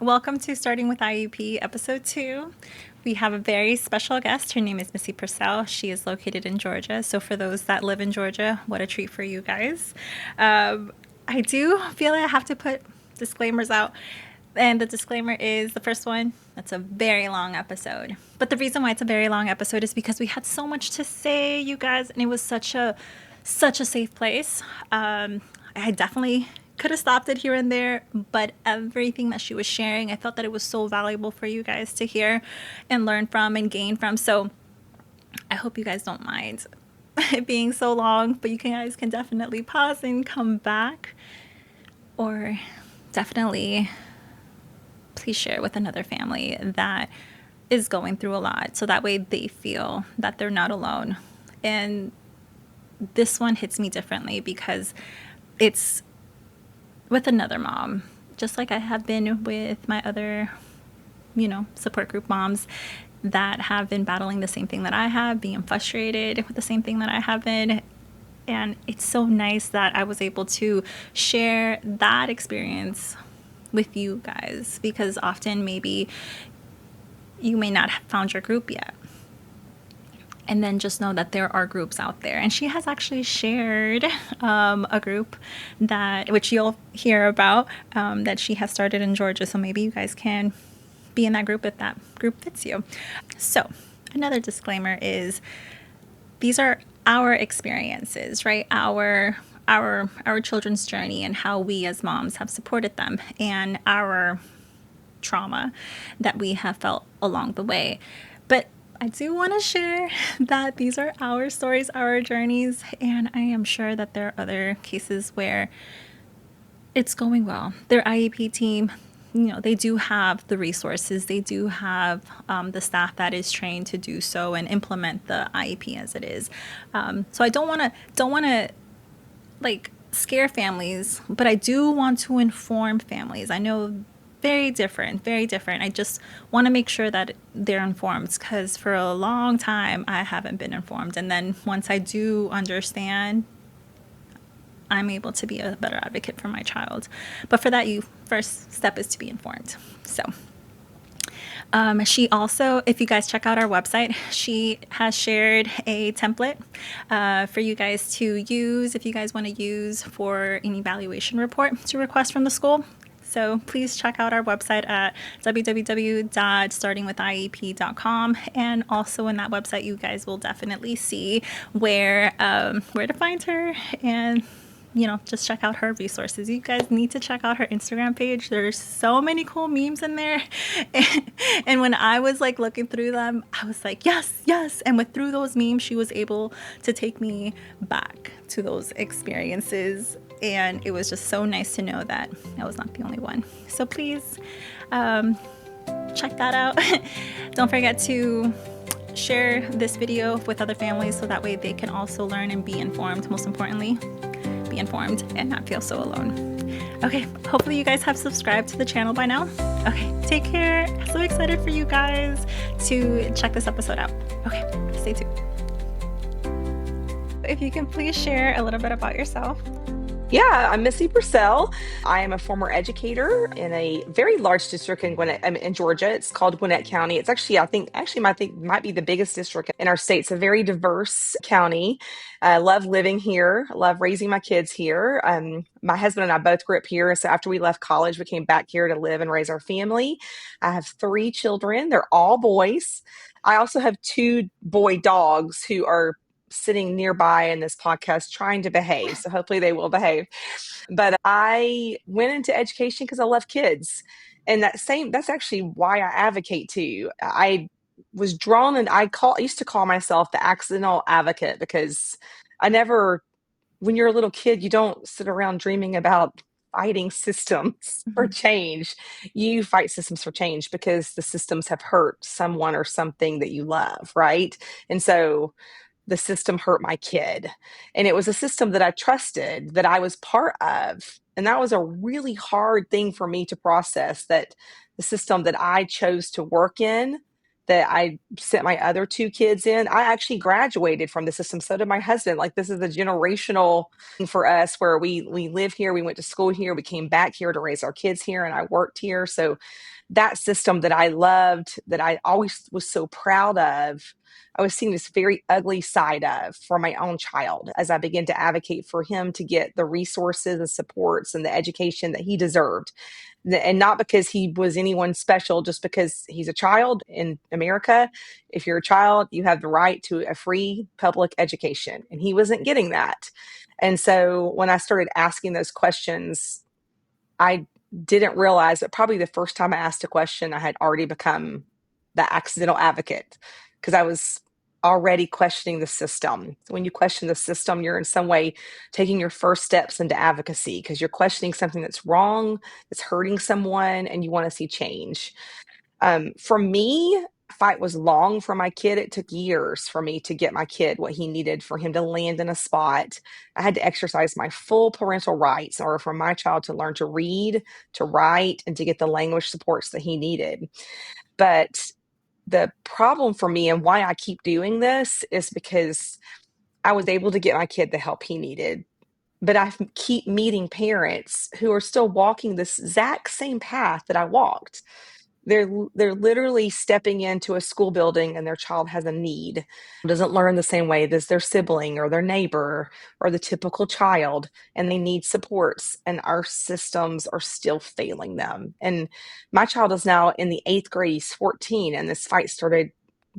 Welcome to Starting with IEP, Episode 2. We have a very special guest. Her name is Missy Purcell. She is located in Georgia. So, for those that live in Georgia, what a treat for you guys. I do feel like I have to put disclaimers out. And the disclaimer is the first one, that's a very long episode. But the reason why it's a very long episode is because we had so much to say, you guys, and it was such a safe place. I definitely could have stopped it here and there, but everything that she was sharing, I felt that it was so valuable for you guys to hear and learn from and gain from. So I hope you guys don't mind it being so long, but you guys can definitely pause and come back, or definitely please share with another family that is going through a lot, so that way they feel that they're not alone. And this one hits me differently because it's with another mom, just like I have been with my other, support group moms that have been battling the same thing that I have, being frustrated with the same thing that I have been. And it's so nice that I was able to share that experience with you guys, because often maybe you may not have found your group yet. And then just know that there are groups out there. And she has actually shared a group which you'll hear about, that she has started in Georgia. So maybe you guys can be in that group if that group fits you. So another disclaimer is these are our experiences, right? Our children's journey and how we as moms have supported them, and our trauma that we have felt along the way. But I do want to share that these are our stories, our journeys, and I am sure that there are other cases where it's going well. Their IEP team, they do have the resources. They do have the staff that is trained to do so and implement the IEP as it is. So I don't want to like scare families, but I do want to inform families. I know very different. I just want to make sure that they're informed, because for a long time I haven't been informed. And then once I do understand, I'm able to be a better advocate for my child. But for that, first step is to be informed. So she also, if you guys check out our website, she has shared a template for you guys to use if you guys want to use for an evaluation report to request from the school. So please check out our website at www.startingwithiep.com. And also in that website, you guys will definitely see where to find her, and just check out her resources. You guys need to check out her Instagram page. There's so many cool memes in there. And when I was like looking through them, I was like, yes, yes. And through those memes, she was able to take me back to those experiences. And it was just so nice to know that I was not the only one. So please check that out. Don't forget to share this video with other families, so that way they can also learn and be informed. Most importantly, be informed and not feel so alone. Okay, hopefully you guys have subscribed to the channel by now. Okay, take care. So excited for you guys to check this episode out. Okay, stay tuned. If you can please share a little bit about yourself. Yeah, I'm Missy Purcell. I am a former educator in a very large district in Georgia. It's called Gwinnett County. It's actually, I think, might be the biggest district in our state. It's a very diverse county. I love living here. I love raising my kids here. My husband and I both grew up here. So after we left college, we came back here to live and raise our family. I have 3 children. They're all boys. I also have 2 boy dogs who are sitting nearby in this podcast trying to behave. So hopefully they will behave. But I went into education because I love kids. And that's actually why I advocate too. I was drawn, and I used to call myself the accidental advocate, because when you're a little kid, you don't sit around dreaming about fighting systems for change. You fight systems for change because the systems have hurt someone or something that you love, right? And so the system hurt my kid, and it was a system that I trusted, that I was part of. And that was a really hard thing for me to process, that the system that I chose to work in, that I sent my other two kids in. I actually graduated from the system. So did my husband. Like this is a generational thing for us where we live here, we went to school here, we came back here to raise our kids here, and I worked here. So that system that I loved, that I always was so proud of, I was seeing this very ugly side of for my own child as I began to advocate for him to get the resources and supports and the education that he deserved. And not because he was anyone special, just because he's a child in America. If you're a child, you have the right to a free public education. And he wasn't getting that. And so when I started asking those questions, I didn't realize that probably the first time I asked a question, I had already become the accidental advocate because I was already questioning the system. When you question the system, you're in some way taking your first steps into advocacy because you're questioning something that's wrong, that's hurting someone, and you want to see change. For me, fight was long for my kid. It took years for me to get my kid what he needed for him to land in a spot. I had to exercise my full parental rights in order for my child to learn to read, to write, and to get the language supports that he needed. But the problem for me and why I keep doing this is because I was able to get my kid the help he needed. But I keep meeting parents who are still walking this exact same path that I walked. They're literally stepping into a school building and their child has a need, doesn't learn the same way as their sibling or their neighbor or the typical child, and they need supports, and our systems are still failing them. And my child is now in the 8th grade, he's 14, and this fight started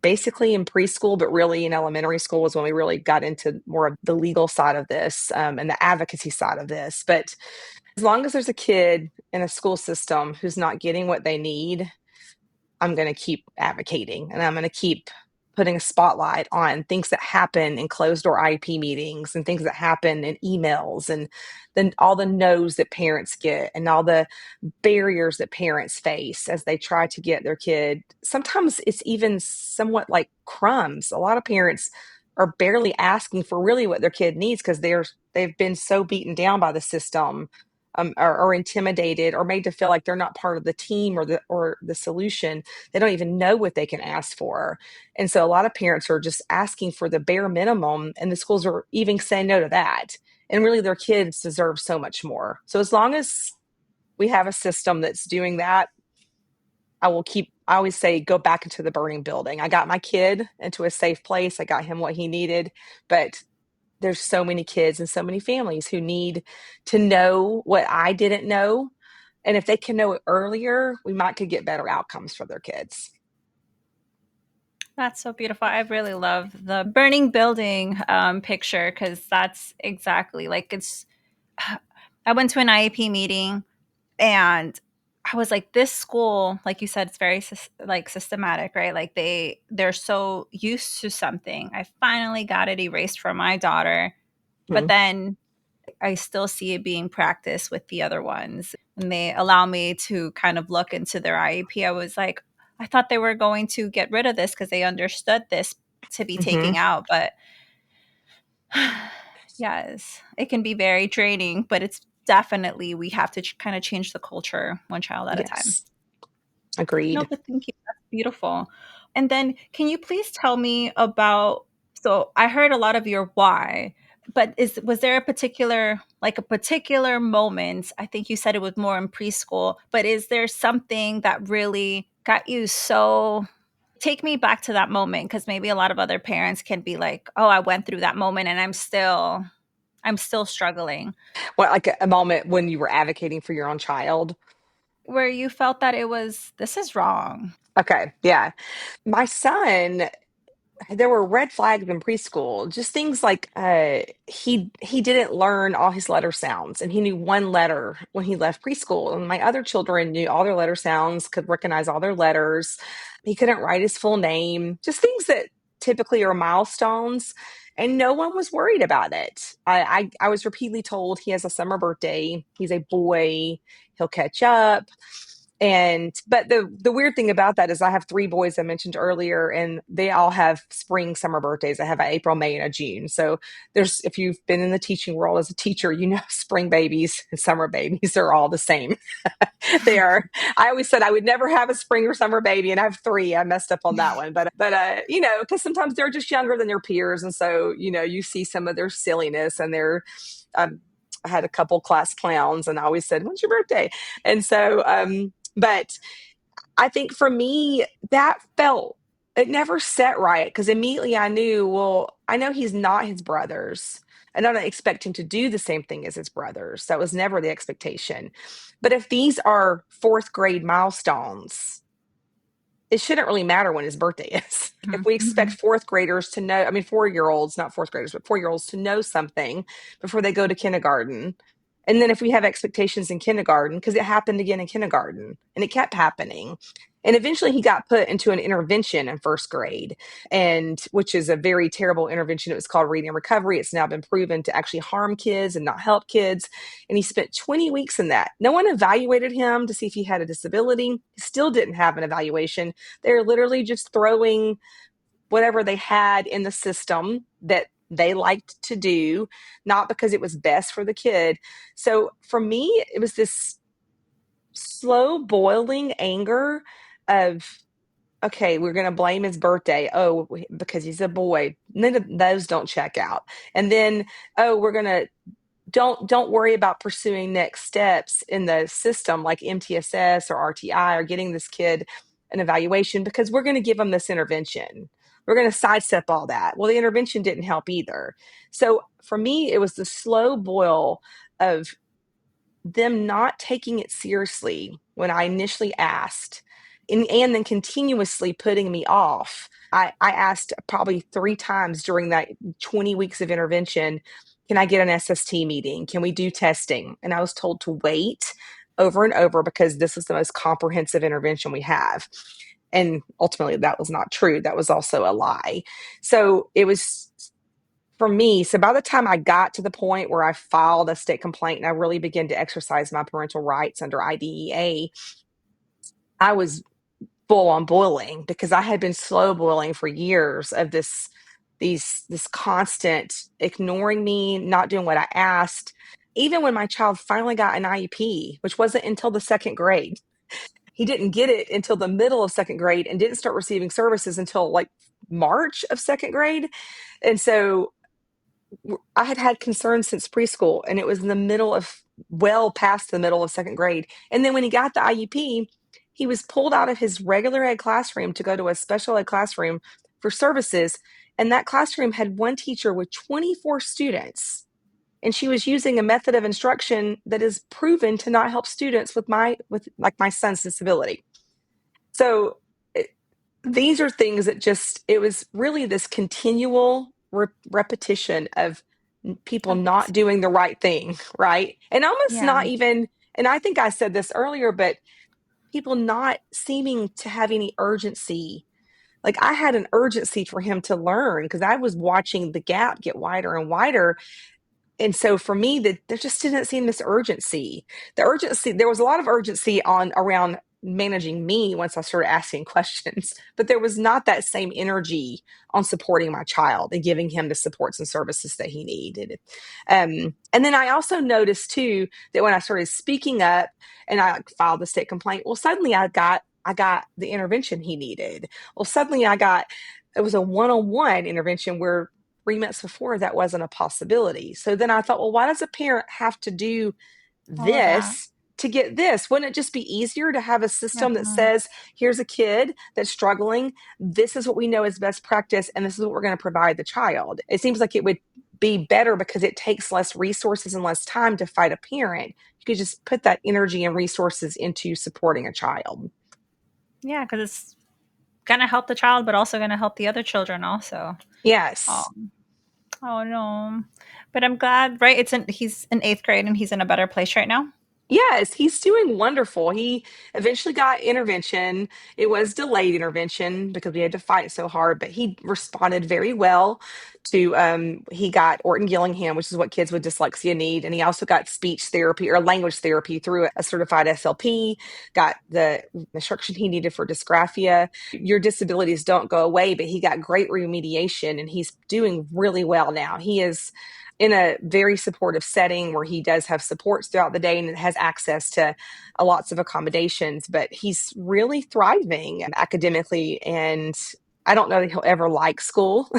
basically in preschool, but really in elementary school was when we really got into more of the legal side of this, and the advocacy side of this. But as long as there's a kid in a school system who's not getting what they need, I'm going to keep advocating, and I'm going to keep putting a spotlight on things that happen in closed door IEP meetings and things that happen in emails, and then all the no's that parents get and all the barriers that parents face as they try to get their kid. Sometimes it's even somewhat like crumbs. A lot of parents are barely asking for really what their kid needs because they've been so beaten down by the system, or intimidated or made to feel like they're not part of the team or the solution. They don't even know what they can ask for. And so a lot of parents are just asking for the bare minimum, and the schools are even saying no to that. And really their kids deserve so much more. So as long as we have a system that's doing that, I always say, go back into the burning building. I got my kid into a safe place. I got him what he needed, but there's so many kids and so many families who need to know what I didn't know. And if they can know it earlier, we might could get better outcomes for their kids. That's so beautiful. I really love the burning building picture because that's exactly like it's. I went to an IEP meeting and I was like, this school, like you said, it's very like systematic, right? Like they're so used to something. I finally got it erased for my daughter, but Hmm. then I still see it being practiced with the other ones. And they allow me to kind of look into their IEP. I was like, I thought they were going to get rid of this because they understood this to be Hmm. taking out. But yes, it can be very draining, but it's definitely, we have to kind of change the culture one child at a time. Yes, No, agreed. but thank you. That's beautiful. And then can you please tell me about, so I heard a lot of your why, but was there a particular moment? I think you said it was more in preschool, but is there something that really got you so take me back to that moment because maybe a lot of other parents can be like, "Oh, I went through that moment and I'm still struggling." Well, like a moment when you were advocating for your own child. Where you felt that it was, this is wrong. Okay, yeah. My son, there were red flags in preschool, just things like he didn't learn all his letter sounds, and he knew one letter when he left preschool, and my other children knew all their letter sounds, could recognize all their letters. He couldn't write his full name, just things that typically are milestones, and no one was worried about it. I was repeatedly told he has a summer birthday, he's a boy, he'll catch up. But the weird thing about that is I have three boys I mentioned earlier, and they all have spring, summer birthdays. I have an April, May, and a June. So there's, if you've been in the teaching world as a teacher, you know, spring babies and summer babies are all the same. They are. I always said I would never have a spring or summer baby, and I have three. I messed up on that one, but you know, because sometimes they're just younger than their peers, and so you know, you see some of their silliness and their. Um, I had a couple class clowns, and I always said, "When's your birthday?" And so, but I think for me, that felt it never set right because immediately I knew, well, I know he's not his brothers. I don't expect him to do the same thing as his brothers. That was never the expectation. But if these are fourth grade milestones, it shouldn't really matter when his birthday is. If we expect Mhm. fourth graders to know, I mean, 4 year olds, not fourth graders, but 4 year olds to know something before they go to kindergarten. And then if we have expectations in kindergarten, because it happened again in kindergarten and it kept happening. And eventually he got put into an intervention in first grade, and which is a very terrible intervention. It was called reading recovery. It's now been proven to actually harm kids and not help kids. And he spent 20 weeks in that. No one evaluated him to see if he had a disability. He still didn't have an evaluation. They're literally just throwing whatever they had in the system that they liked to do, not because it was best for the kid. So for me, it was this slow boiling anger of, okay, we're going to blame his birthday. Oh, because he's a boy. None of those don't check out. And then, oh, we're going to don't worry about pursuing next steps in the system like MTSS or RTI or getting this kid an evaluation because we're going to give them this intervention. We're going to sidestep all that. Well, the intervention didn't help either. So for me, it was the slow boil of them not taking it seriously when I initially asked, and then continuously putting me off. I asked probably 3 times during that 20 weeks of intervention, can I get an SST meeting? Can we do testing? And I was told to wait over and over because this is the most comprehensive intervention we have. And ultimately, that was not true. That was also a lie. So it was for me, so by the time I got to the point where I filed a state complaint and I really began to exercise my parental rights under IDEA, I was full on boiling because I had been slow boiling for years of this constant ignoring me, not doing what I asked. Even when my child finally got an IEP, which wasn't until the second grade, he didn't get it until the middle of second grade and didn't start receiving services until like March of second grade. And so I had had concerns since preschool, and it was in the middle of, well past the middle of second grade. And then when he got the IUP, he was pulled out of his regular ed classroom to go to a special ed classroom for services. And that classroom had one teacher with 24 students. And she was using a method of instruction that is proven to not help students with like my son's disability. So these are things that just, it was really this continual repetition of people not Advocacy. doing the right thing, right? And almost Yeah. not even, and I think I said this earlier, but people not seeming to have any urgency. Like I had an urgency for him to learn because I was watching the gap get wider and wider. And so for me, that there just didn't seem this urgency. The urgency, there was a lot of urgency on around managing me once I started asking questions, but there was not that same energy on supporting my child and giving him the supports and services that he needed. And then I also noticed too that when I started speaking up and I filed the state complaint, well, suddenly I got the intervention he needed. Well, suddenly it was a one-on-one intervention where 3 months before that wasn't a possibility. So then I thought, well, why does a parent have to do All of that. this to get this? Wouldn't it just be easier to have a Yeah. system that says, here's a kid that's struggling. This is what we know is best practice, and this is what we're going to provide the child. It seems like it would be better because it takes less resources and less time to fight a parent. You could just put that energy and resources into supporting a child. Yeah, because it's gonna help the child, but also gonna help the other children also. Oh, Yes. oh no. But I'm glad, right? He's in eighth grade and he's in a better place right now. Yes, he's doing wonderful. He eventually got intervention. It was delayed intervention because we had to fight so hard, but he responded very well He got Orton Gillingham, which is what kids with dyslexia need, and he also got speech therapy or language therapy through a certified SLP, got the instruction he needed for dysgraphia. Your disabilities don't go away, but he got great remediation and he's doing really well now. He is in a very supportive setting where he does have supports throughout the day and has access to lots of accommodations, but he's really thriving academically. And I don't know that he'll ever like school.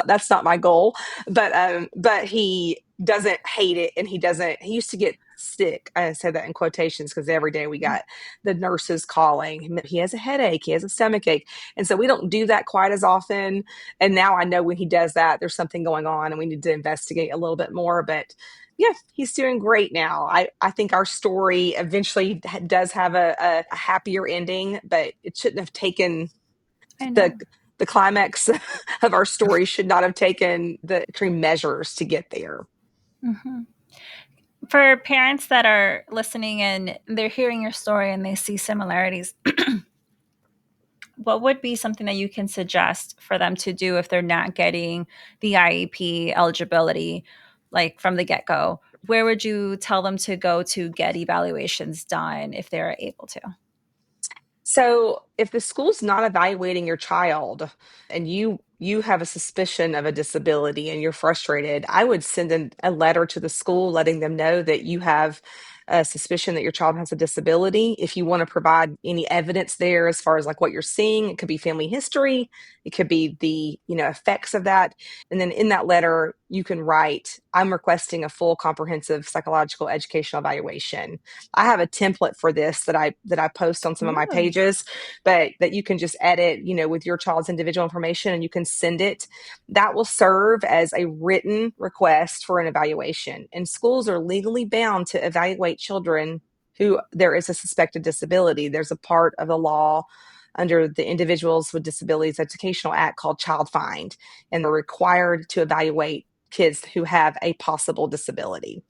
That's not my goal, but he doesn't hate it, and he used to get sick. I said that in quotations because every day we got the nurses calling. He has a headache, he has a stomach ache, and so we don't do that quite as often. And now I know when he does that, there's something going on, and we need to investigate a little bit more. But yeah, he's doing great now. I think our story eventually does have a happier ending, but it shouldn't have taken I the know. the climax of our story should not have taken the extreme measures to get there. Hmm. For parents that are listening and they're hearing your story and they see similarities, what would be something that you can suggest for them to do if they're not getting the IEP eligibility, like from the get go? Where would you tell them to go to get evaluations done if they're able to? So if the school's not evaluating your child and you have a suspicion of a disability and you're frustrated, I would send a letter to the school letting them know that you have a suspicion that your child has a disability. If you want to provide any evidence there as far as like what you're seeing, it could be family history, it could be the, effects of that. And then in that letter, you can write, I'm requesting a full comprehensive psychological educational evaluation. I have a template for this that I post on some of my Ooh. pages, but that you can just edit, with your child's individual information, and you can send it. That will serve as a written request for an evaluation. And schools are legally bound to evaluate children who there is a suspected disability. There's a part of the law under the Individuals with Disabilities Educational Act called Child Find, and they're required to evaluate kids who have a possible disability.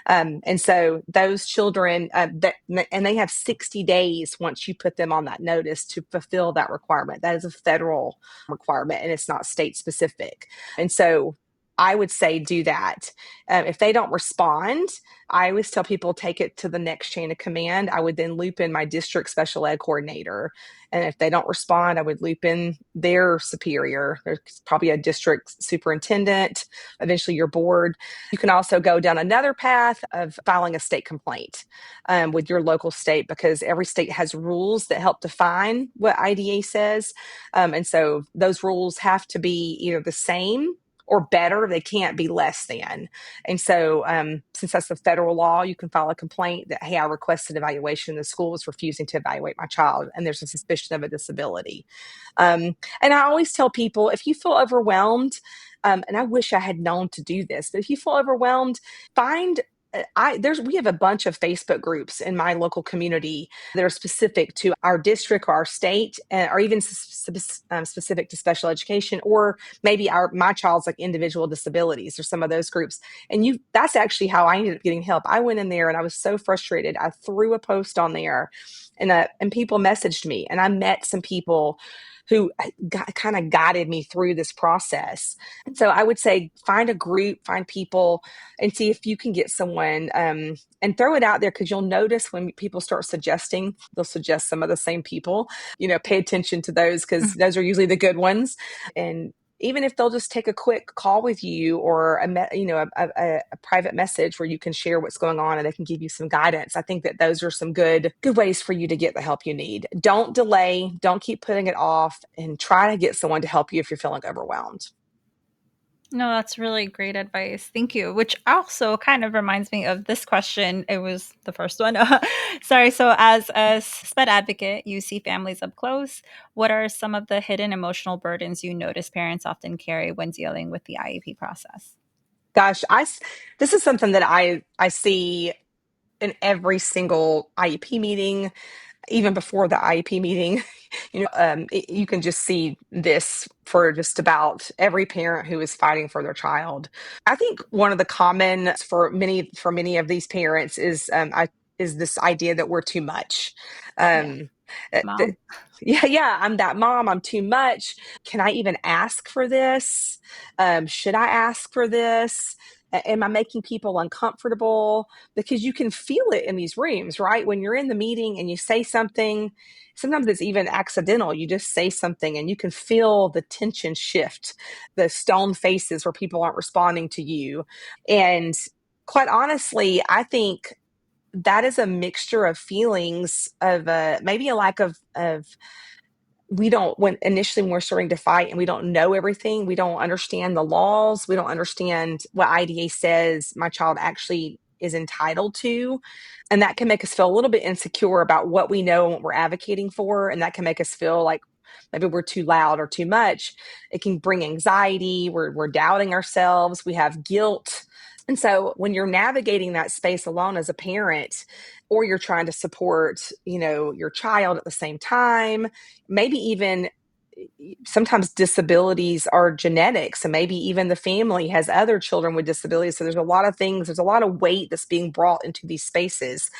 And so those children, and they have 60 days once you put them on that notice to fulfill that requirement. That is a federal requirement and it's not state specific. And so I would say do that. If they don't respond, I always tell people take it to the next chain of command. I would then loop in my district special ed coordinator. And if they don't respond, I would loop in their superior. There's probably a district superintendent, eventually your board. You can also go down another path of filing a state complaint with your local state, because every state has rules that help define what IDA says. And so those rules have to be either the same or better. They can't be less than. And so since that's the federal law, you can file a complaint that, hey, I requested evaluation. The school is refusing to evaluate my child, and there's a suspicion of a disability. And I always tell people, if you feel overwhelmed, and I wish I had known to do this, but if you feel overwhelmed, find we have a bunch of Facebook groups in my local community that are specific to our district or our state, or even specific to special education, or maybe my child's like individual disabilities or some of those groups. And that's actually how I ended up getting help. I went in there and I was so frustrated. I threw a post on there, and people messaged me, and I met some people who kind of guided me through this process. And so I would say find a group, find people, and see if you can get someone, and throw it out there, because you'll notice when people start suggesting, they'll suggest some of the same people. Pay attention to those, because those are usually the good ones. And even if they'll just take a quick call with you, or a private message where you can share what's going on and they can give you some guidance, I think that those are some good ways for you to get the help you need. Don't delay, don't keep putting it off, and try to get someone to help you if you're feeling overwhelmed. No, that's really great advice. Thank you. Which also kind of reminds me of this question. It was the first one. Sorry. So, as a SPED advocate, you see families up close. What are some of the hidden emotional burdens you notice parents often carry when dealing with the IEP process? Gosh, this is something that I see in every single IEP meeting, even before the IEP meeting. You can just see this for just about every parent who is fighting for their child. I think one of the common for many of these parents is this idea that we're too much. Yeah. That, Mom. yeah, yeah, I'm that mom. I'm too much. Can I even ask for this? Should I ask for this? Am I making people uncomfortable? Because you can feel it in these rooms, right? When you're in the meeting and you say something, sometimes it's even accidental. You just say something and you can feel the tension shift, the stone faces where people aren't responding to you. And quite honestly, I think that is a mixture of feelings of maybe a lack of we don't when initially when we're starting to fight and we don't know everything, we don't understand the laws, we don't understand what IDA says my child actually is entitled to, and that can make us feel a little bit insecure about what we know and what we're advocating for, and that can make us feel like maybe we're too loud or too much. It can bring anxiety. We're doubting ourselves. We have guilt. And so when you're navigating that space alone as a parent, or you're trying to support, your child at the same time, maybe even sometimes disabilities are genetics, and maybe even the family has other children with disabilities. So there's a lot of things, there's a lot of weight that's being brought into these spaces.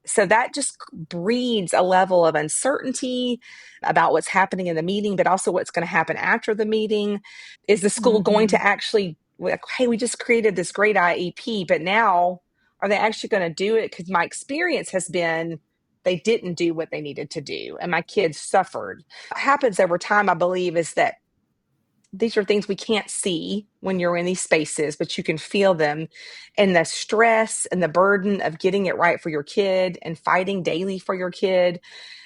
So that just breeds a level of uncertainty about what's happening in the meeting, but also what's going to happen after the meeting. Is the school going Hmm. to actually, like, hey, we just created this great IEP, but now are they actually going to do it? Because my experience has been they didn't do what they needed to do, and my kids suffered. What happens over time, I believe, is that these are things we can't see when you're in these spaces, but you can feel them. And the stress and the burden of getting it right for your kid and fighting daily for your kid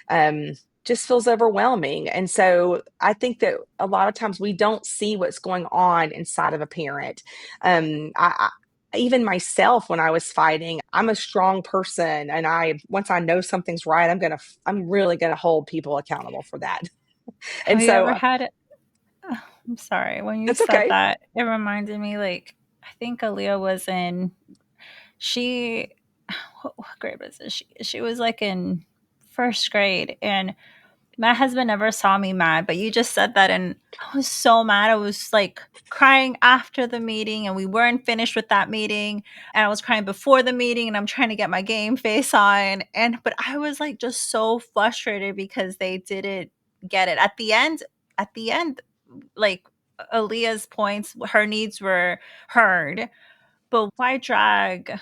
um, just feels overwhelming. And so I think that a lot of times we don't see what's going on inside of a parent. Even myself, when I was fighting, I'm a strong person, and once I know something's right, I'm really gonna hold people accountable for that. Have And you so ever had it? I'm sorry. When you that's said okay. that, it reminded me like I think Aaliyah was in she what grade was it? She was like in first grade, and my husband never saw me mad, but you just said that, and I was so mad. I was like crying after the meeting, and we weren't finished with that meeting. And I was crying before the meeting, and I'm trying to get my game face on. But I was like just so frustrated because they didn't get it. At the end, like Aaliyah's points, her needs were heard. But why drag,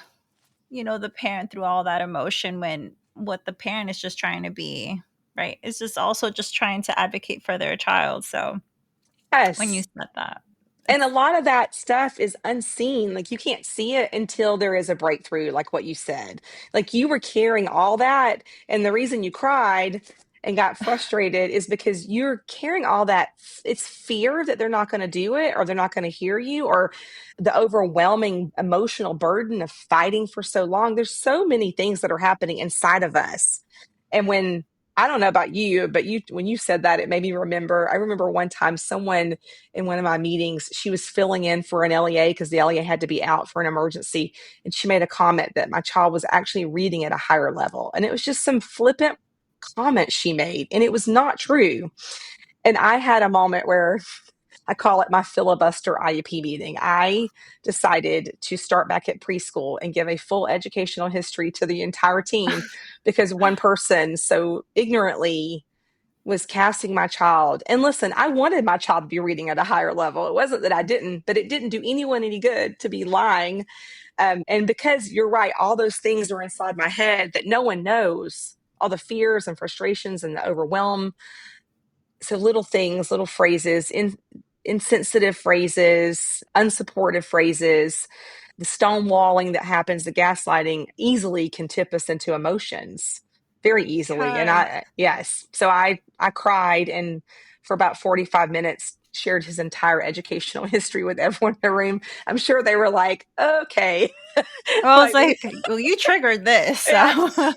the parent through all that emotion when what the parent is just trying to be, right? Is just also just trying to advocate for their child. So when you Yes. said that, And a it's lot of that stuff is unseen. Like you can't see it until there is a breakthrough, like what you said. Like you were carrying all that. And the reason you cried and got frustrated is because you're carrying all that. It's fear that they're not going to do it, or they're not going to hear you, or the overwhelming emotional burden of fighting for so long. There's so many things that are happening inside of us. And when I don't know about you, but when you said that, it made me remember. I remember one time someone in one of my meetings, she was filling in for an LEA because the LEA had to be out for an emergency. And she made a comment that my child was actually reading at a higher level. And it was just some flippant comment she made. And it was not true. And I had a moment where I call it my filibuster IEP meeting. I decided to start back at preschool and give a full educational history to the entire team because one person so ignorantly was casting my child. And listen, I wanted my child to be reading at a higher level. It wasn't that I didn't, but it didn't do anyone any good to be lying. And because you're right, all those things are inside my head that no one knows, all the fears and frustrations and the overwhelm. So little things, little phrases, insensitive phrases, unsupportive phrases, the stonewalling that happens, the gaslighting easily can tip us into emotions very easily. And because yes, so I cried and for about 45 minutes shared his entire educational history with everyone in the room. I'm sure they were like, okay, I was like, like, well, you triggered this. So yes,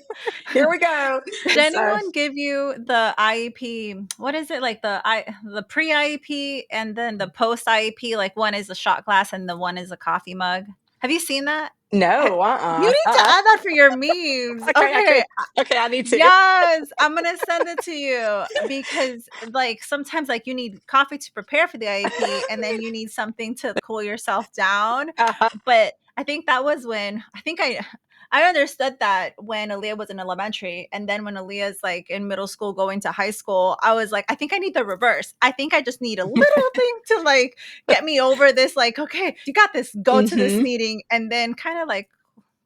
here we go. did So anyone give you the IEP? What is it like the pre IEP and then the post IEP? Like one is a shot glass and the one is a coffee mug. Have you seen that? no, You need to uh-uh. add that for your memes. Okay, Okay. okay, I need to. Yes, I'm gonna send it to you because like sometimes like you need coffee to prepare for the IEP and then you need something to cool yourself down. Uh-huh. But I think that was when I think I understood that when Aaliyah was in elementary, and then when Aaliyah's like in middle school going to high school, I was like, I think I need the reverse. I think I just need a little thing to like get me over this. Like, okay, you got this. Go to this Hmm. meeting, and then kind of like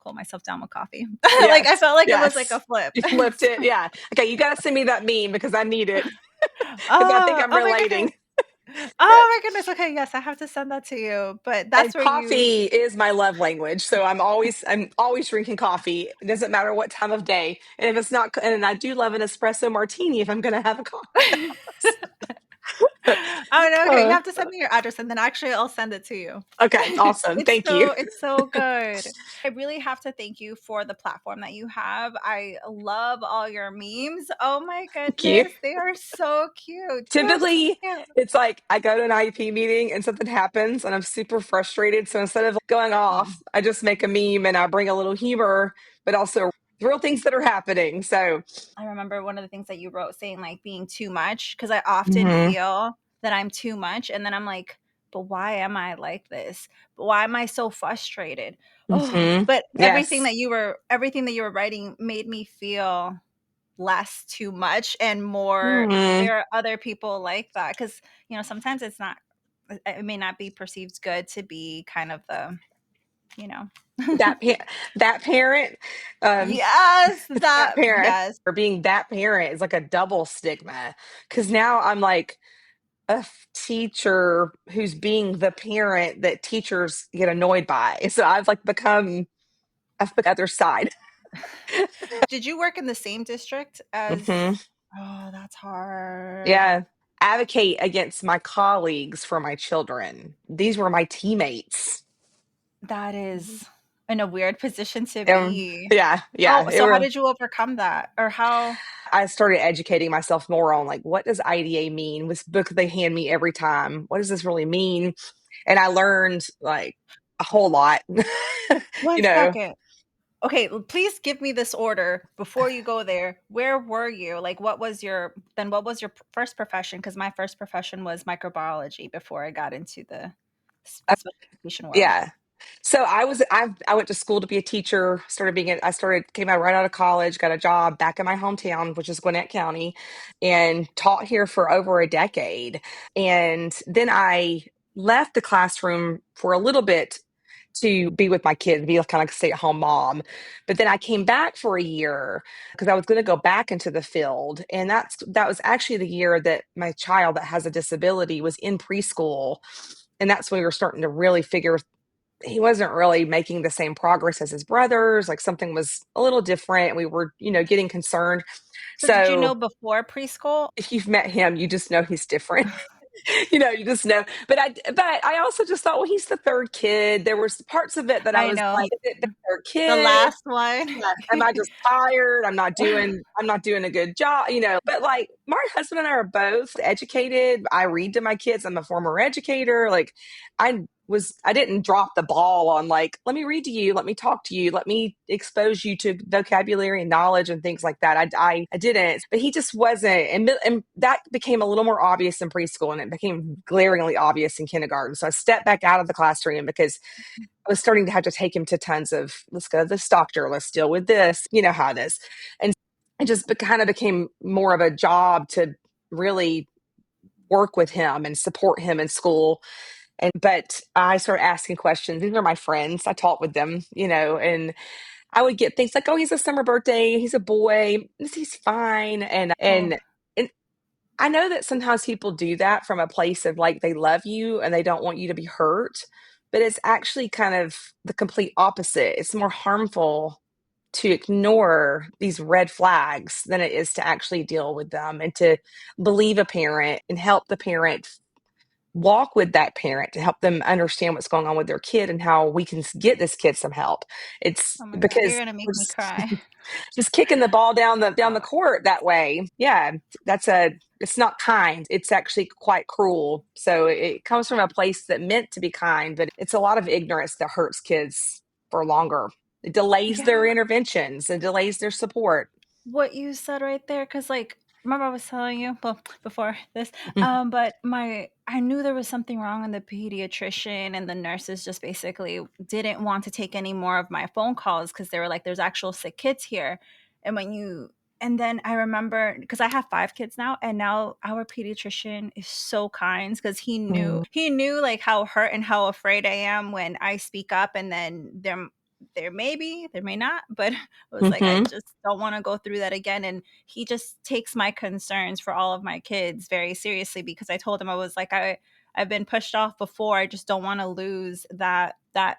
cool myself down with coffee. Like I Yes. felt like it was like a Yes. flip. You flipped it. So, Yeah. Okay. You got to send me that meme because I need it because I think oh, I'm oh my goodness. relating. Yeah. Oh my goodness. Okay, yes, I have to send that to you. But that's And where you coffee is my love language. So I'm always drinking coffee. It doesn't matter what time of day. And if it's not, and I do love an espresso martini if I'm going to have a coffee. Oh, no, okay, you Uh, have to send me your address, and then actually I'll send it to you. okay. Awesome. Thank you. It's so good. I really have to thank you for the platform that you have. I love all your memes. Oh my Thank you. goodness, they are so cute. So Typically, cute. it's like I go to an IEP meeting and something happens and I'm super frustrated. So instead of going Mm. off, I just make a meme and I bring a little humor, but also real things that are happening. So, I remember one of the things that you wrote saying like being too much because I often hmm. feel that I'm too much, and then I'm like, but why am I like this? But why am I so frustrated? Oh, Hmm. but Yes. everything that you were writing made me feel less too much and more Hmm. there are other people like that because sometimes it may not be perceived good to be kind of the you know That that parent, um, yes that that parent, yes. or being that parent is like a double stigma. Because now I'm like teacher who's being the parent that teachers get annoyed by. So I've become the other side. Did you work in the same district Hmm. as oh that's hard. Yeah. Advocate against my colleagues for my children. These were my teammates. That is in a weird position to Um, be. yeah, Oh, yeah. It so how were, did you overcome that or how I started educating myself more on like what does IDA mean? This book they hand me every time. What does this really mean? And I learned like a whole lot. one you know, second. Okay, please give me this order before you go there. Where were you? Like, what was your first profession? Because my first profession was microbiology before I got into the special education world. yeah. So I went to school to be a teacher, came out right out of college, got a job back in my hometown, which is Gwinnett County, and taught here for over a decade. And then I left the classroom for a little bit to be with my kids, be kind of like a stay-at-home mom. But then I came back for a year because I was going to go back into the field. And that was actually the year that my child that has a disability was in preschool. And that's when we were starting to really figure he wasn't really making the same progress as his brothers. Like something was a little different. We were, getting concerned. So, did you know So before preschool? if you've met him, you just know he's different. You just know. But I also just thought, well, he's the third kid. There was parts of it that I I was know like, is it the third the kid? last one. Yeah. Am I just tired? I'm not doing a good job. But like my husband and I are both educated. I read to my kids. I'm a former educator. Like I didn't drop the ball on like, let me read to you, let me talk to you, let me expose you to vocabulary and knowledge and things like that. I didn't, but he just wasn't. And that became a little more obvious in preschool and it became glaringly obvious in kindergarten. So I stepped back out of the classroom because I was starting to have to take him to tons of, let's go to this doctor, let's deal with this, you know how it is. And it just kind of became more of a job to really work with him and support him in school. But I started asking questions. These are my friends. I talk with them, and I would get things like, oh, he's a summer birthday, he's a boy, he's fine. Oh, And I know that sometimes people do that from a place of like they love you and they don't want you to be hurt, but it's actually kind of the complete opposite. It's more harmful to ignore these red flags than it is to actually deal with them and to believe a parent and help the parent walk with that parent to help them understand what's going on with their kid and how we can get this kid some help. It's oh my god, you're because gonna we're make me cry. just kicking the ball down the Oh, court that way. Yeah, it's not kind. It's actually quite cruel. So it comes from a place that meant to be kind, but it's a lot of ignorance that hurts kids for longer. It delays their yeah, interventions and delays their support. what you said right there, because like remember I was telling you, well, before this, Mhm. but I knew there was something wrong, and the pediatrician and the nurses just basically didn't want to take any more of my phone calls because they were like, "There's actual sick kids here," and when you and then I remember because I have 5 kids now, and now our pediatrician is so kind because he knew like how hurt and how afraid I am when I speak up, and then there may be, there may not, but I was like, I Mhm. just don't want to go through that again. And he just takes my concerns for all of my kids very seriously because I told him I was like, I've been pushed off before. I just don't want to lose that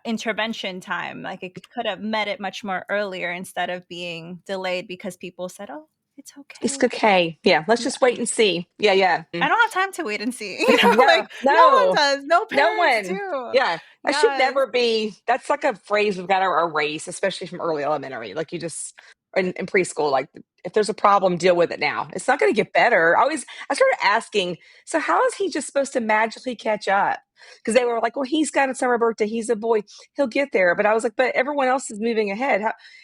intervention time. Like it could have met it much more earlier instead of being delayed because people said, "Oh, it's It's okay." okay. Yeah, let's just Yeah. wait and see. Yeah, yeah. I don't have time to wait and see. No, Like no one no, does. No no parents one. do. Yeah, that should Yes. never be. That's like a phrase we've got to erase, especially from early elementary. Like you just in preschool, like if there's a problem, deal with it now. It's not going to get better. I started asking, so how is he just supposed to magically catch up? Because they were like, well, he's got a summer birthday. He's a boy. He'll get there. But I was like, but everyone else is moving ahead.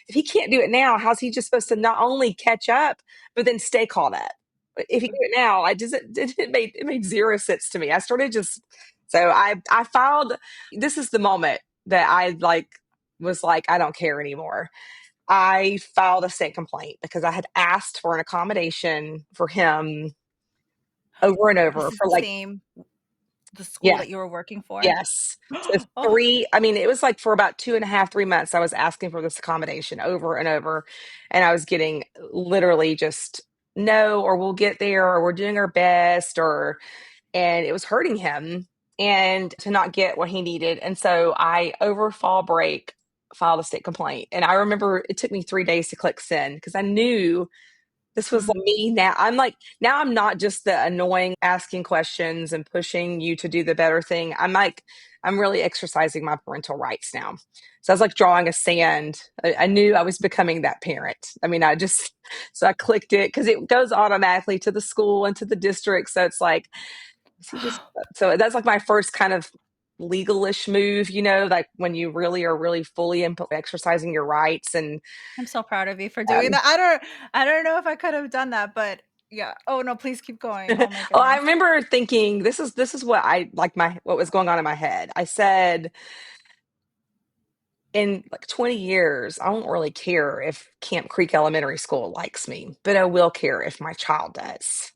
If he can't do it now, how's he just supposed to not only catch up, but then stay caught up? But if you do it now, I just it made zero sense to me. I started just so I filed. This is the moment that I was like I don't care anymore. I filed a state complaint because I had asked for an accommodation for him over and over This is for the like same the school yeah. that you were working for? Yes. So Oh, I mean, it was like for about 2.5, 3 months, I was asking for this accommodation over and over. And I was getting literally just no, or we'll get there, or we're doing our best, and it was hurting him and to not get what he needed. And so I, over fall break, filed a state complaint. And I remember it took me 3 days to click send because I knew this was like mm, me now. Now I'm not just the annoying asking questions and pushing you to do the better thing. I'm really exercising my parental rights now. So I was like drawing a sand. I knew I was becoming that parent. I mean, so I clicked it because it goes automatically to the school and to the district. So it's like, is he just, so that's like my first kind of legalish move, like when you really are really fully exercising your rights. And I'm so proud of you for doing that. I don't know if I could have done that, but yeah. Oh no, please keep going. well, Oh my I goodness. remember thinking this is what I like what was going on in my head. I said in like 20 years, I won't really care if Camp Creek Elementary School likes me, but I will care if my child does.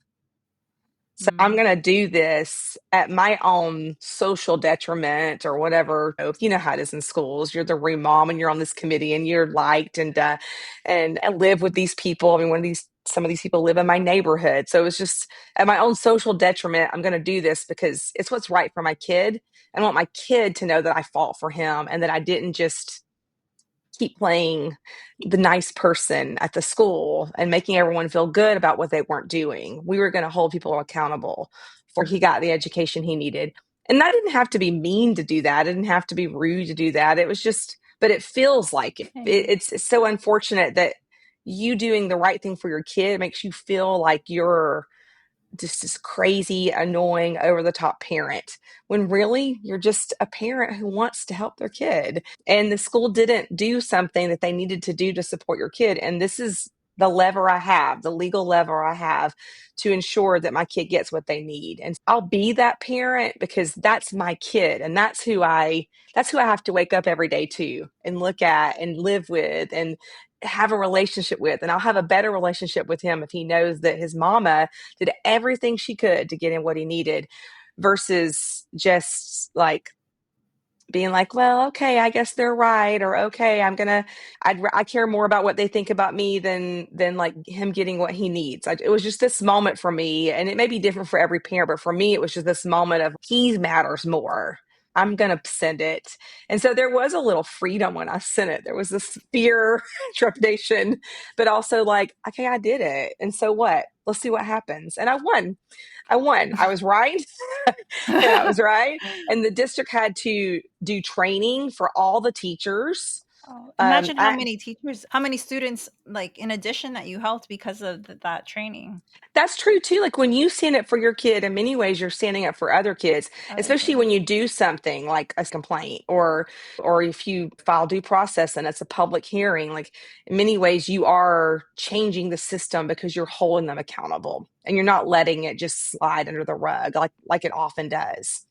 So I'm Mm, going to do this at my own social detriment or whatever. You know how it is in schools. You're the room mom and you're on this committee and you're liked and I live with these people. I mean, some of these people live in my neighborhood. So it was just at my own social detriment. I'm going to do this because it's what's right for my kid. I want my kid to know that I fought for him and that I didn't just keep playing the nice person at the school and making everyone feel good about what they weren't doing. We were going to hold people accountable for he got the education he needed. And that didn't have to be mean to do that. It didn't have to be rude to do that. It was just, but it feels like it. hey. It's so unfortunate that you doing the right thing for your kid makes you feel like you're just this crazy, annoying, over the top parent when really you're just a parent who wants to help their kid. And the school didn't do something that they needed to do to support your kid. And this is the lever I have, the legal lever I have to ensure that my kid gets what they need. And I'll be that parent because that's my kid and that's who I have to wake up every day to and look at and live with and have a relationship with. And I'll have a better relationship with him if he knows that his mama did everything she could to get him what he needed versus just like being like, well, okay, I guess they're right, or okay, I care more about what they think about me than like him getting what he needs. It was just this moment for me, and it may be different for every parent, but for me, it was just this moment of he matters more. I'm gonna send it, and so there was a little freedom when I sent it. There was this fear, trepidation, but also like, okay, I did it, and so what? Let's see what happens, and I won. I won. I was right. I was right. And the district had to do training for all the teachers Oh, imagine how I, many teachers, how many students, like in addition that you helped because of that training. That's true too. Like when you stand up for your kid, in many ways you're standing up for other kids, Other especially when kids. you do something like a complaint or if you file due process and it's a public hearing, like in many ways you are changing the system because you're holding them accountable and you're not letting it just slide under the rug like it often does.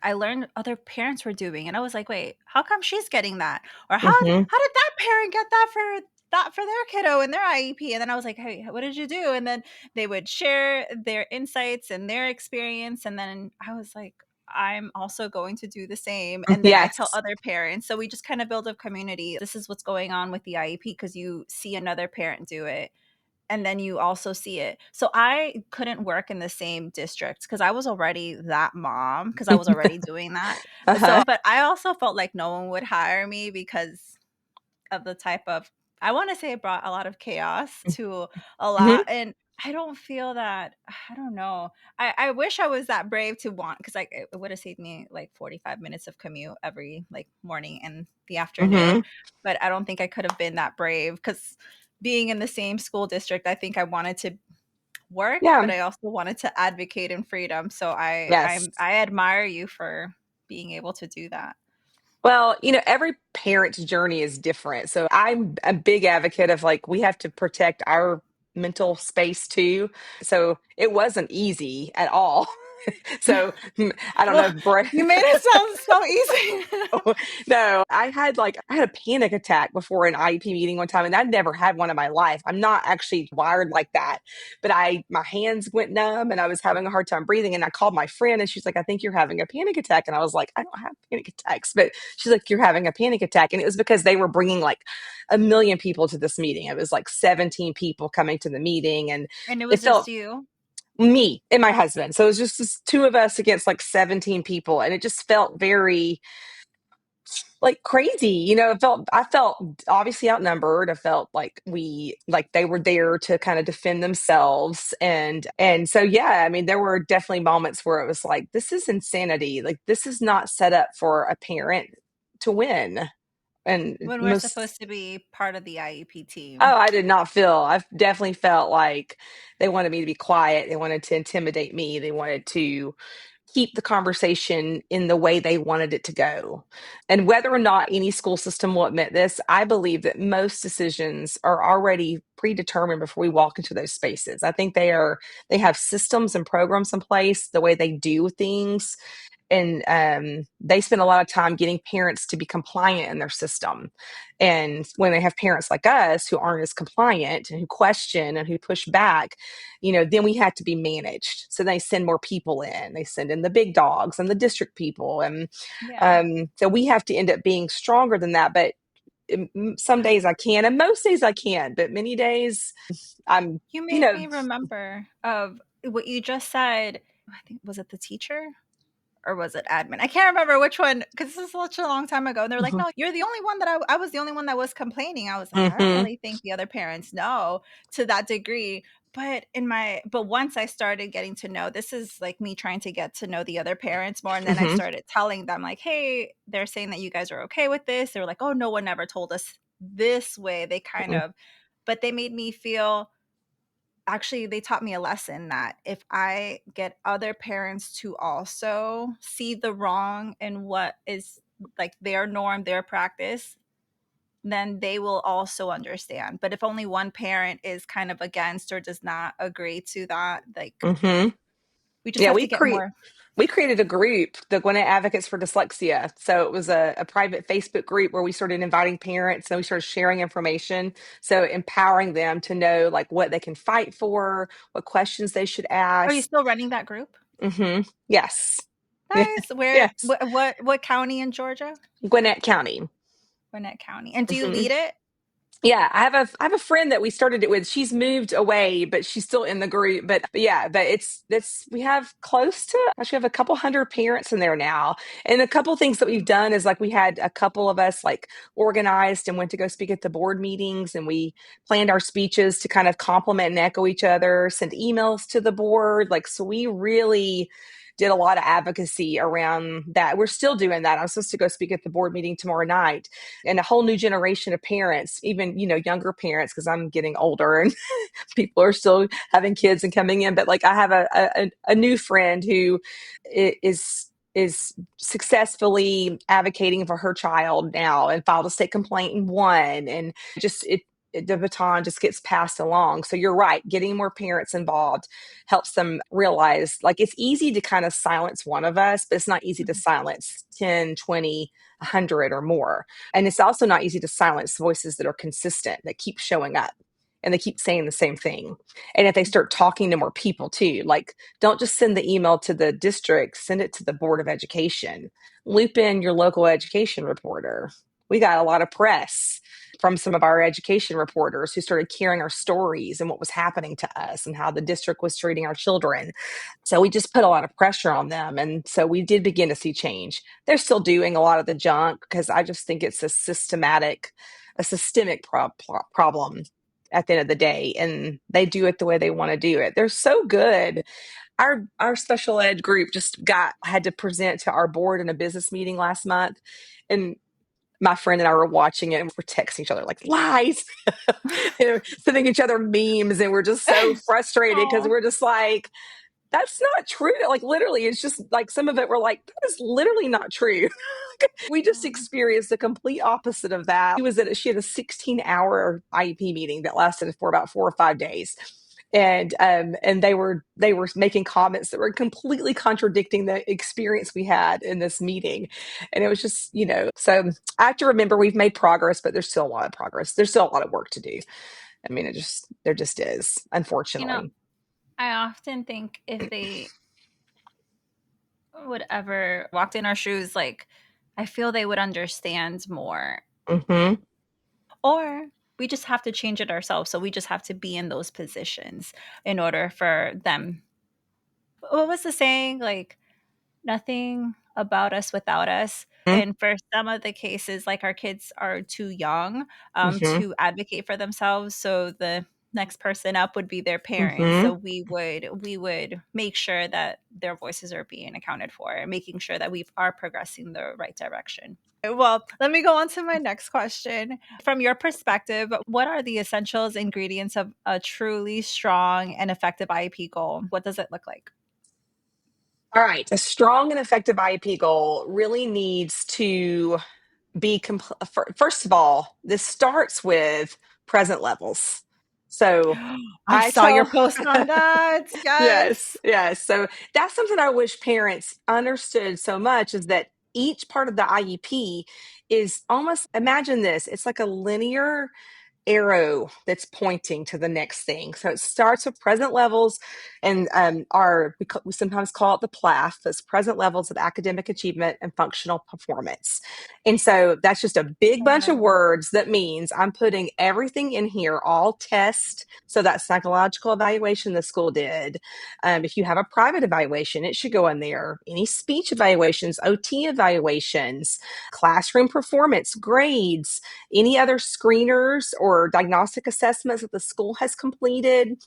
I learned other parents were doing, and I was like, "Wait, how come she's getting that?" Or Hmm. how did that parent get that for their kiddo and their IEP?" And then I was like, "Hey, what did you do?" And then they would share their insights and their experience, and then I was like, "I'm also going to do the same." And then I tell Yes. other parents. So we just kind of build a community. This is what's going on with the IEP because you see another parent do it and then you also see it. So I couldn't work in the same district because I was already that mom because I was already doing that. Uh-huh. So, but I also felt like no one would hire me because of the type of, I want to say it brought a lot of chaos to a Hmm. lot. And I don't feel that, I don't know. I wish I was that brave to want, because like it would have saved me like 45 minutes of commute every like morning and the afternoon. Hmm. But I don't think I could have been that brave because being in the same school district, I think I wanted to work, but Yeah. I also wanted to advocate in freedom. So Yes. I admire you for being able to do that. Well, every parent's journey is different. So I'm a big advocate of like, we have to protect our mental space too. So it wasn't easy at all. So I don't know Well, if Bray. you made it sound so easy. No, I had a panic attack before an IEP meeting one time, and I'd never had one in my life. I'm not actually wired like that, but my hands went numb and I was having a hard time breathing. And I called my friend, and she's like, "I think you're having a panic attack." And I was like, "I don't have panic attacks," but she's like, "You're having a panic attack," and it was because they were bringing like a million people to this meeting. It was like 17 people coming to the meeting, and And it it was just felt you. me and my husband. So it was just this two of us against like 17 people. And it just felt very like crazy. I felt obviously outnumbered. I felt like they were there to kind of defend themselves. And so yeah, I mean, there were definitely moments where it was like, this is insanity. Like this is not set up for a parent to win. And When we're most supposed to be part of the IEP team. Oh, I did not feel. I've definitely felt like they wanted me to be quiet. They wanted to intimidate me. They wanted to keep the conversation in the way they wanted it to go. And whether or not any school system will admit this, I believe that most decisions are already predetermined before we walk into those spaces. I think they have systems and programs in place, the way they do things, and they spend a lot of time getting parents to be compliant in their system. And when they have parents like us who aren't as compliant and who question and who push back, then we have to be managed. So they send more people in. They send in the big dogs and the district people, and Yeah. so we have to end up being stronger than that. But some days I can, and most days I can, but many days I'm, You you made know, me remember of what you just said. I think was it the teacher? Or was it admin? I can't remember which one because this is such a long time ago. And they're like, Mhm. "No, you're the only one that I was the only one that was complaining." I was like, "I don't Mhm. really think the other parents know to that degree." But once I started getting to know, this is like me trying to get to know the other parents more, and then I Mhm. started telling them like, "Hey, they're saying that you guys are okay with this." They were like, "Oh, no one ever told us this way." They kind Mhm. of, but they made me feel, actually they taught me a lesson that if I get other parents to also see the wrong in what is like their norm, their practice, then they will also understand. But if only one parent is kind of against or does not agree to that, like Mhm. we just Yeah, have to get more. we created a group, the Gwinnett Advocates for Dyslexia. So it was a private Facebook group where we started inviting parents and we started sharing information. So empowering them to know like what they can fight for, what questions they should Are you ask. still running that group? Yes. Nice. Where Yes. what county in Georgia? Gwinnett County. Gwinnett County. And do you Mhm. lead it? Yeah, I have a friend that we started it with. She's moved away, but she's still in the group. But yeah, but it's we have close to actually have a couple hundred parents in there now. And a couple things that we've done is like we had a couple of us like organized and went to go speak at the board meetings, and we planned our speeches to kind of compliment and echo each other, send emails to the board. Like so we really did a lot of advocacy around that. We're still doing that. I'm supposed to go speak at the board meeting tomorrow night, and a whole new generation of parents, even, younger parents, because I'm getting older and people are still having kids and coming in. But like I have a new friend who is successfully advocating for her child now and filed a state complaint and won, and just the baton just gets passed along. So you're right, getting more parents involved helps them realize, like, it's easy to kind of silence one of us, but it's not easy to silence 10, 20, 100 or more. And it's also not easy to silence voices that are consistent, that keep showing up and they keep saying the same thing. And if they start talking to more people too, like, don't just send the email to the district, send it to the Board of Education. Loop in your local education reporter. We got a lot of press from some of our education reporters who started carrying our stories and what was happening to us and how the district was treating our children. So we just put a lot of pressure on them. And so we did begin to see change. They're still doing a lot of the junk because I just think it's a systemic problem at the end of the day. And they do it the way they want to do it. They're so good. Our special ed group just had to present to our board in a business meeting last month. And my friend and I were watching it and we're texting each other like lies, sending each other memes. And we're just so frustrated because Oh, we're just like, that's not true. Like, literally, it's just like some of it we're like, that is literally not true. We just experienced the complete opposite of that. She had a 16-hour IEP meeting that lasted for about 4 or 5 days. And they were making comments that were completely contradicting the experience we had in this meeting. And it was just, so I have to remember we've made progress, but there's still a lot of progress. There's still a lot of work to do. I mean, there just is, you know, unfortunately. I often think if they would ever walked in our shoes, like, I feel they would understand more. Hmm. Or we just have to change it ourselves. So we just have to be in those positions in order for them. What was the saying? Like, nothing about us without us. And for some of the cases, like, our kids are too young Hmm. to advocate for themselves. So the next person up would be their parents. So Hmm. we would make sure that their voices are being accounted for, and making sure that we are progressing the right direction. Well, let me go on to my next question. From your perspective, what are the essentials ingredients of a truly strong and effective IEP goal? What does it look like? All right. A strong and effective IEP goal really needs to be first of all, this starts with present levels. So I I saw your tell, post on that. yes, Yes. yes. So that's something I wish parents understood so much, is that each part of the IEP is almost, imagine this, it's like a linear arrow that's pointing to the next thing. So it starts with present levels, and we sometimes call it the PLAF, that's present levels of academic achievement and functional performance. And so that's just a big bunch of words that means I'm putting everything in here, all test. So that psychological evaluation the school did. If you have a private evaluation, it should go in there. Any speech evaluations, OT evaluations, classroom performance, grades, any other screeners or diagnostic assessments that the school has completed.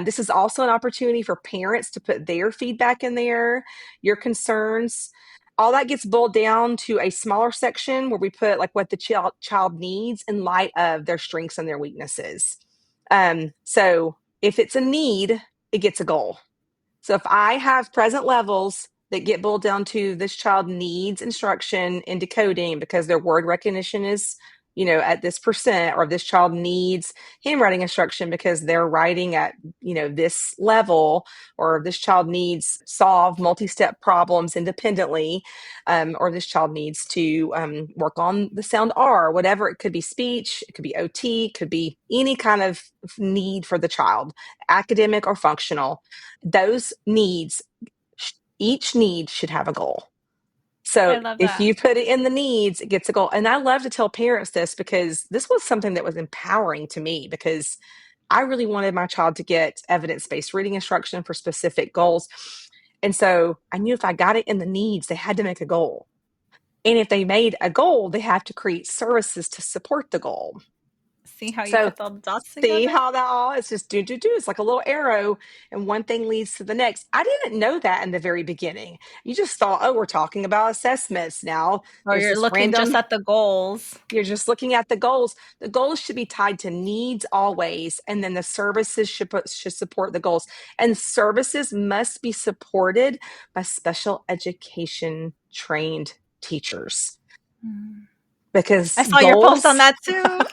This is also an opportunity for parents to put their feedback in there, your concerns. All that gets boiled down to a smaller section where we put like what the child needs in light of their strengths and their weaknesses. So if it's a need, it gets a goal. So if I have present levels that get boiled down to this child needs instruction in decoding because their word recognition is, at this percent, or this child needs handwriting instruction because they're writing at, this level, or this child needs solve multi-step problems independently, or this child needs to work on the sound R, whatever. It could be speech, it could be OT, it could be any kind of need for the child, academic or functional. Those needs, each need should have a goal. I So love if that. you put it in the needs, it gets a goal. And I love to tell parents this because this was something that was empowering to me, because I really wanted my child to get evidence-based reading instruction for specific goals. And so I knew if I got it in the needs, they had to make a goal. And if they made a goal, they have to create services to support the goal. See how you So put the dots see together? how that all is just do do do. It's like a little arrow, and one thing leads to the next. I didn't know that in the very beginning. You just thought, oh, we're talking about assessments now. Or There's you're this looking just random. at the goals. You're just looking at the goals. The goals should be tied to needs always, and then the services should support the goals. And services must be supported by special education trained teachers Mm. I because saw your post on that too.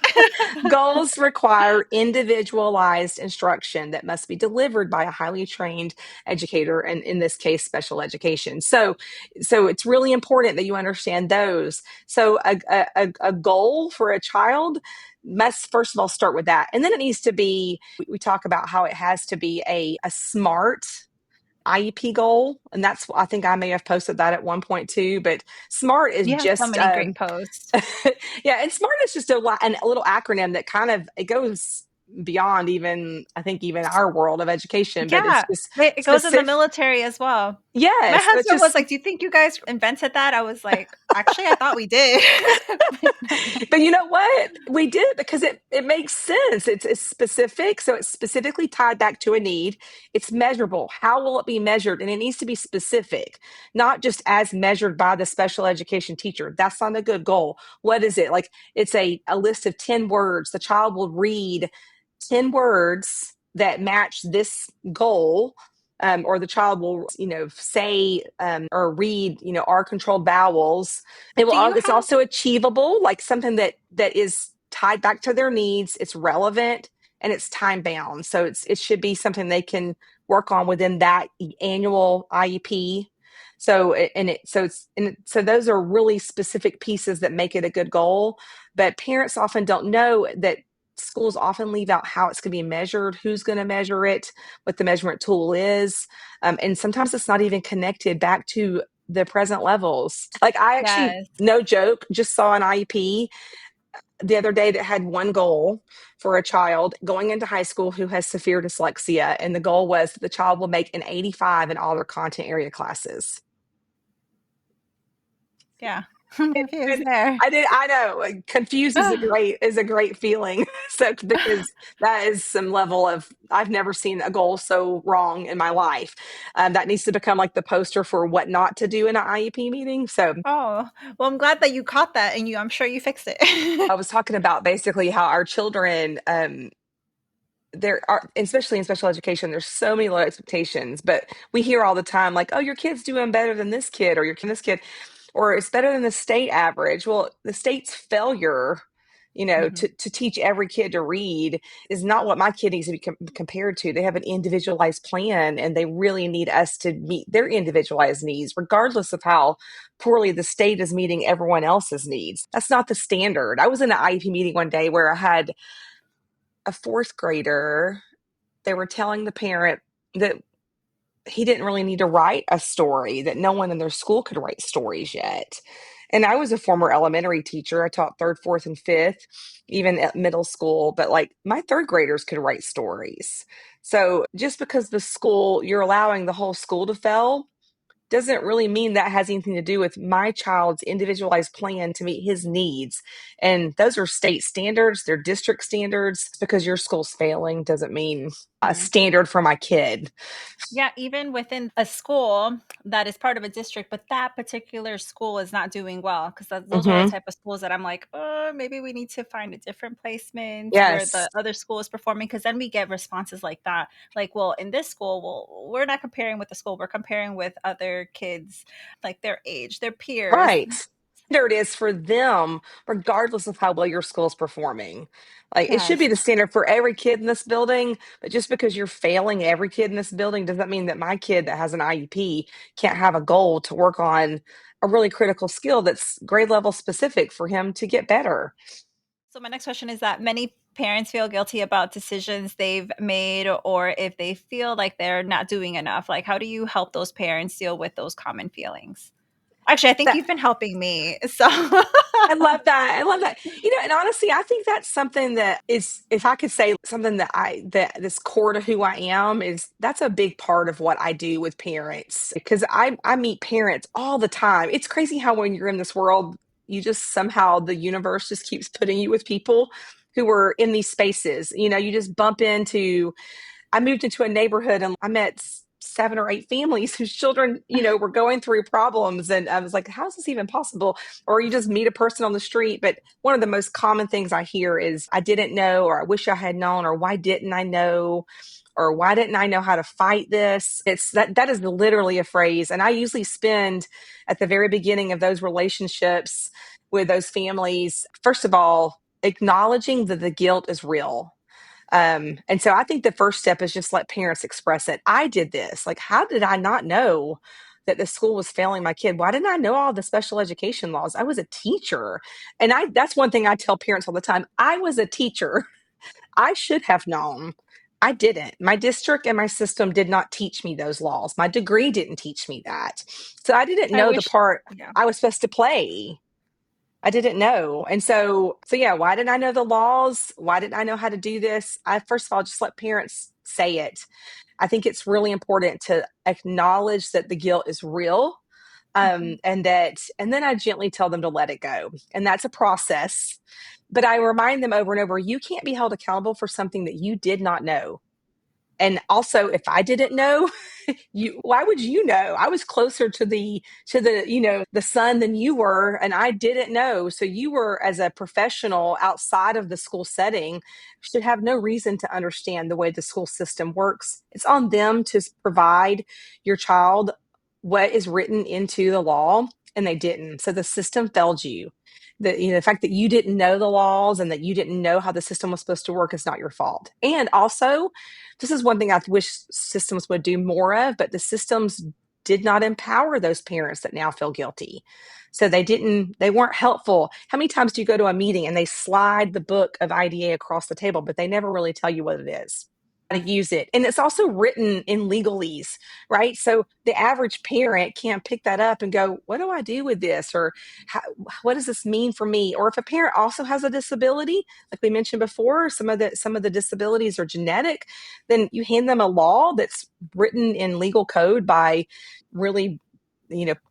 goals require individualized instruction that must be delivered by a highly trained educator, and in this case, special education. So it's really important that you understand those. So a goal for a child must first of all start with that, and then it needs to be. We talk about how it has to be a smart IEP goal, and that's I think I may have posted that at one point too. But SMART is You have so just many great posts. yeah, and SMART is just a little acronym that kind of it goes beyond even I think even our world of education, but it's Yeah, just it goes in the specific. military as well. My Yes, so it's husband was just like, "Do you think you guys invented that?" I was like, "Actually, I thought we did." but you know what? We did it because it makes sense. It's specific, so it's specifically tied back to a need. It's measurable. How will it be measured? And it needs to be specific, not just as measured by the special education teacher. That's not a good goal. What is it? Like it's a list of 10 words. The child will read 10 words that match this goal. Or the child will, say or read, our controlled vowels. Do you It's have also achievable, like something that is tied back to their needs. It's relevant and it's time bound. So it should be something they can work on within that annual IEP. So those are really specific pieces that make it a good goal. But parents often don't know that schools often leave out how it's going to be measured, who's going to measure it, what the measurement tool is. And sometimes it's not even connected back to the present levels. Like I actually, Yes. no joke, just saw an IEP the other day that had one goal for a child going into high school who has severe dyslexia. And the goal was that the child will make an 85 in all their content area classes. Yeah. My view is And there. I know, like, confused is a great feeling. So because that is some level of I've never seen a goal so wrong in my life. That needs to become like the poster for what not to do in an IEP meeting. So Oh, well, I'm glad that you caught that and I'm sure you fixed it. I was talking about basically how our children there are, especially in special education, there's so many low expectations, but we hear all the time like, oh, your kid's doing better than this kid or this kid, or it's better than the state average. Well, the state's failure, Mhm. to teach every kid to read is not what my kid needs to be compared to. They have an individualized plan and they really need us to meet their individualized needs, regardless of how poorly the state is meeting everyone else's needs. That's not the standard. I was in an IEP meeting one day where I had a fourth grader. They were telling the parent that he didn't really need to write a story, that no one in their school could write stories yet. And I was a former elementary teacher. I taught third, fourth, and fifth, even at middle school, but like my third graders could write stories. So just because the school, you're allowing the whole school to fail, doesn't really mean that has anything to do with my child's individualized plan to meet his needs. And those are state standards, they're district standards. Because your school's failing doesn't mean a Mhm. standard for my kid. Yeah, even within a school that is part of a district, but that particular school is not doing well because those are the Hmm. type of schools that I'm like, maybe we need to find a different placement where Yes. the other school is performing. Because then we get responses like that, like, well, in this school, well, we're not comparing with the school, we're comparing with other kids, like their age, their peers. Right. Standard is for them, regardless of how well your school's performing. Like it should be Yes. the standard for every kid in this building, but just because you're failing every kid in this building doesn't mean that my kid that has an IEP can't have a goal to work on a really critical skill that's grade level specific for him to get better. So my next question is that many parents feel guilty about decisions they've made or if they feel like they're not doing enough. Like how do you help those parents deal with those common feelings? Actually, I think That you've been helping me. So I love that. I love that. And honestly, I think that's something that is, if I could say something that this core to who I am is that's a big part of what I do with parents because I meet parents all the time. It's crazy how when you're in this world, you just somehow the universe just keeps putting you with people. who were in these spaces. You just bump into, I moved into a neighborhood and I met 7 or 8 families whose children, were going through problems. And I was like, how is this even possible? Or you just meet a person on the street. But one of the most common things I hear is, I didn't know, or I wish I had known, or why didn't I know? Or why didn't I know how to fight this? It's that is literally a phrase. And I usually spend at the very beginning of those relationships with those families, first of all, acknowledging that the guilt is real. And so I think the first step is just let parents express it. I did this. Like, how did I not know that the school was failing my kid? Why didn't I know all the special education laws? I was a teacher. And that's one thing I tell parents all the time. I was a teacher. I should have known. I didn't. My district and my system did not teach me those laws. My degree didn't teach me that. So I didn't I know the wish, part yeah. I was supposed to play. I didn't know. And so yeah, why didn't I know the laws? Why didn't I know how to do this? I first of all just let parents say it. I think it's really important to acknowledge that the guilt is real. Mhm. And then I gently tell them to let it go. And that's a process. But I remind them over and over, you can't be held accountable for something that you did not know. And also, if I didn't know, why would you know? I was closer to the sun than you were, and I didn't know. So you were, as a professional outside of the school setting, should have no reason to understand the way the school system works. It's on them to provide your child what is written into the law, and they didn't. So the system failed you. The fact that you didn't know the laws and that you didn't know how the system was supposed to work is not your fault. And also, this is one thing I wish systems would do more of, but the systems did not empower those parents that now feel guilty. So they weren't helpful. How many times do you go to a meeting and they slide the book of IDA across the table, but they never really tell you what it is, how to use it? And it's also written in legalese, right? So the average parent can't pick that up and go, what do I do with this? Or what does this mean for me? Or if a parent also has a disability, like we mentioned before, some of the disabilities are genetic, then you hand them a law that's written in legal code by really,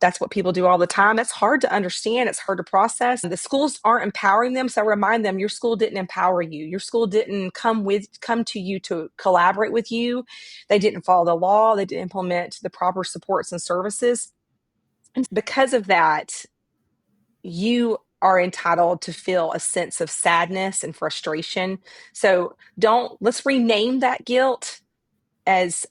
that's what people do all the time. That's hard to understand. It's hard to process. The schools aren't empowering them. So I remind them, your school didn't empower you. Your school didn't come to you to collaborate with you. They didn't follow the law. They didn't implement the proper supports and services. And because of that, you are entitled to feel a sense of sadness and frustration. So let's rename that guilt as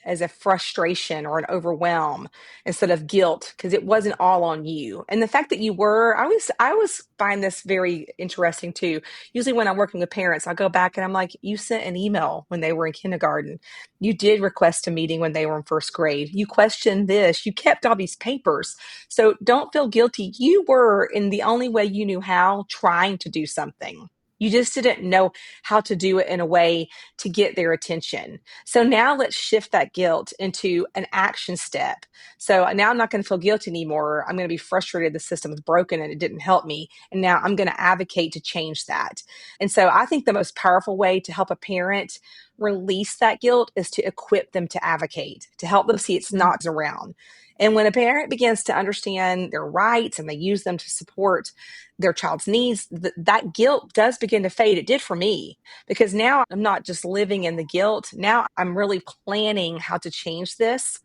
as a frustration or an overwhelm instead of guilt, because it wasn't all on you. And the fact that I always find this very interesting too. Usually when I'm working with parents, I'll go back and I'm like, you sent an email when they were in kindergarten. You did request a meeting when they were in first grade. You questioned this. You kept all these papers. So don't feel guilty. You were, in the only way you knew how, trying to do something. You just didn't know how to do it in a way to get their attention. So now let's shift that guilt into an action step. So now I'm not going to feel guilty anymore. I'm going to be frustrated the system is broken and it didn't help me. And now I'm going to advocate to change that. And so I think the most powerful way to help a parent release that guilt is to equip them to advocate, to help them see it's Mhm. not around. And when a parent begins to understand their rights and they use them to support their child's needs, that guilt does begin to fade. It did for me, because now I'm not just living in the guilt. Now I'm really planning how to change this.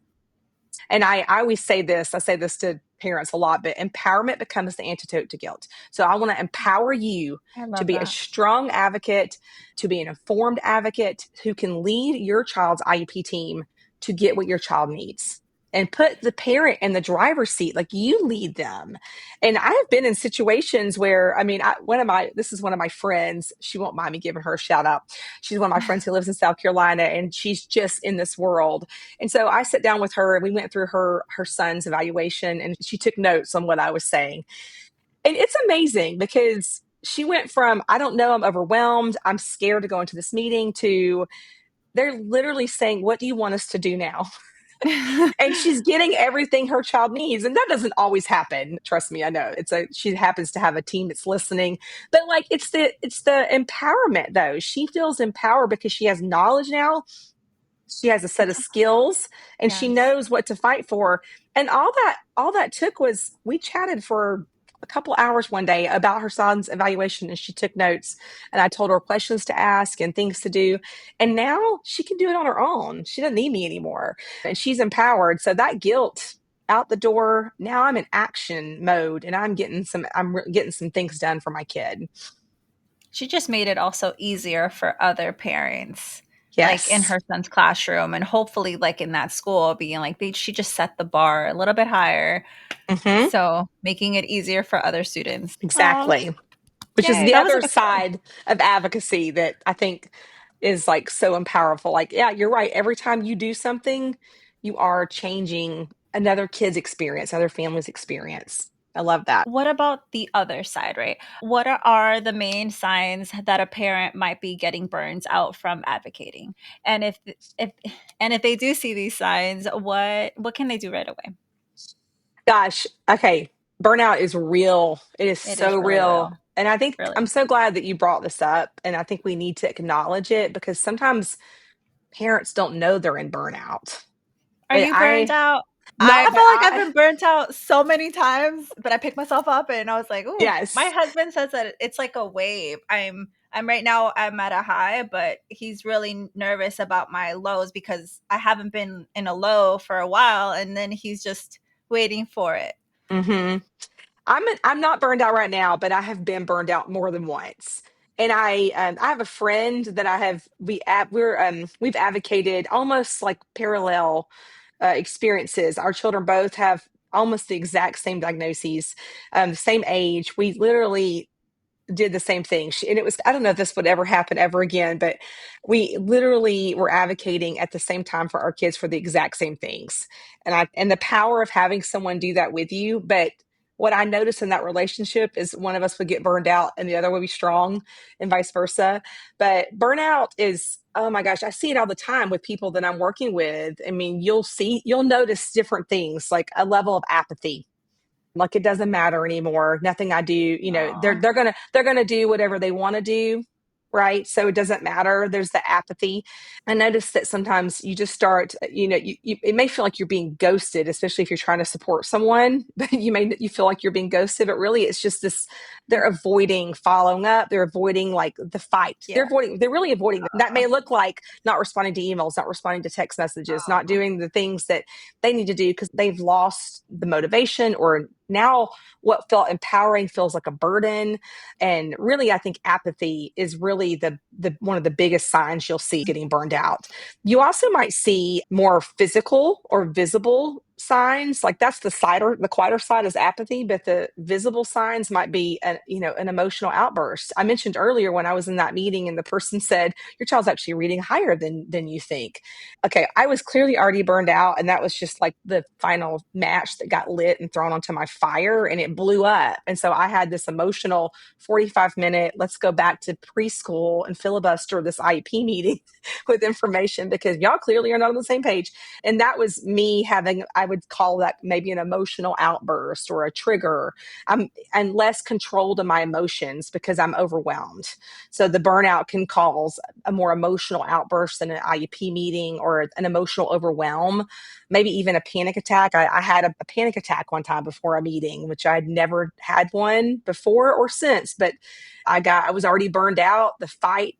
And I always say this, I say this to parents a lot, but empowerment becomes the antidote to guilt. So I want to empower you I to love be a that. strong advocate, to be an informed advocate who can lead your child's IEP team to get what your child needs. And put the parent in the driver's seat, like you lead them. And I have been in situations where, I mean, this is one of my friends. She won't mind me giving her a shout out. She's one of my friends who lives in South Carolina, and she's just in this world. And so I sat down with her and we went through her son's evaluation, and she took notes on what I was saying. And it's amazing because she went from, I don't know, I'm overwhelmed, I'm scared to go into this meeting, to they're literally saying, what do you want us to do now? And she's getting everything her child needs. And that doesn't always happen. Trust me, I know. She happens to have a team that's listening. But like it's the empowerment though. She feels empowered because she has knowledge now. She has a set of It's skills and she yes. knows what to fight for. And all that took was, we chatted for a couple hours one day about her son's evaluation, and she took notes, and I told her questions to ask and things to do. And now she can do it on her own. She doesn't need me anymore, and she's empowered. So that guilt out the door. Now I'm in action mode, and I'm getting some things done for my kid. She just made it also easier for other parents, like in Yes. her son's classroom, and hopefully, like in that school, being like she just set the bar a little bit higher, Hmm. so making it easier for other students. Oh, Exactly. Which is yay! the That was a other good story. side of advocacy that I think is like so powerful. Like, yeah, you're right. Every time you do something, you are changing another kid's experience, other family's experience. I love that. What about the other side, right? What are the main signs that a parent might be getting burns out from advocating? And if and if they do see these signs, what can they do right away? Gosh, okay. Burnout is real. It is It so is really real. real, And I think I'm really. so glad that you brought this up. And I think we need to acknowledge it because sometimes parents don't know they're in burnout. Are And you burned I, out? no, I but feel like I've been burnt out so many times, but I picked myself up and I was like, "Ooh." My yes. husband says that it's like a wave. I'm right now I'm at a high, but he's really nervous about my lows because I haven't been in a low for a while, and then he's just waiting for it. Hmm. I'm not burned out right now, but I have been burned out more than once. And I have a friend that I have we've advocated almost like parallel experiences. Our children both have almost the exact same diagnoses, the same age. We literally did the same thing. And it was, I don't know if this would ever happen ever again, but we literally were advocating at the same time for our kids for the exact same things. And the power of having someone do that with you. But what I noticed in that relationship is one of us would get burned out and the other would be strong and vice versa. But burnout is, oh my gosh, I see it all the time with people that I'm working with. I mean, you'll notice different things like a level of apathy, like it doesn't matter anymore. Nothing I do, Oh, they're gonna do whatever they want to do, right? So it doesn't matter. There's the apathy. I notice that sometimes you just start, it may feel like you're being ghosted, especially if you're trying to support someone, but you feel like you're being ghosted, but really it's just this, they're avoiding following up, they're avoiding like the fight. yeah. They're really avoiding that may look like not responding to emails, not responding to text messages, not Oh, doing the things that they need to do because they've lost the motivation, or now what felt empowering feels like a burden. And really, I think apathy is really the one of the biggest signs you'll see getting burned out. You also might see more physical or visible signs, like that's the quieter side is apathy, but the visible signs might be an emotional outburst. I mentioned earlier when I was in that meeting and the person said your child's actually reading higher than you think. Okay, I was clearly already burned out, and that was just like the final match that got lit and thrown onto my fire, and it blew up. And so I had this emotional 45-minute, let's go back to preschool and filibuster this IEP meeting with information because y'all clearly are not on the same page. And that was me having, I would call that maybe an emotional outburst or a trigger. I'm less controlled in my emotions because I'm overwhelmed. So the burnout can cause a more emotional outburst in an IEP meeting or an emotional overwhelm, maybe even a panic attack. I had a panic attack one time before a meeting, which I'd never had one before or since, but I was already burned out. The fight,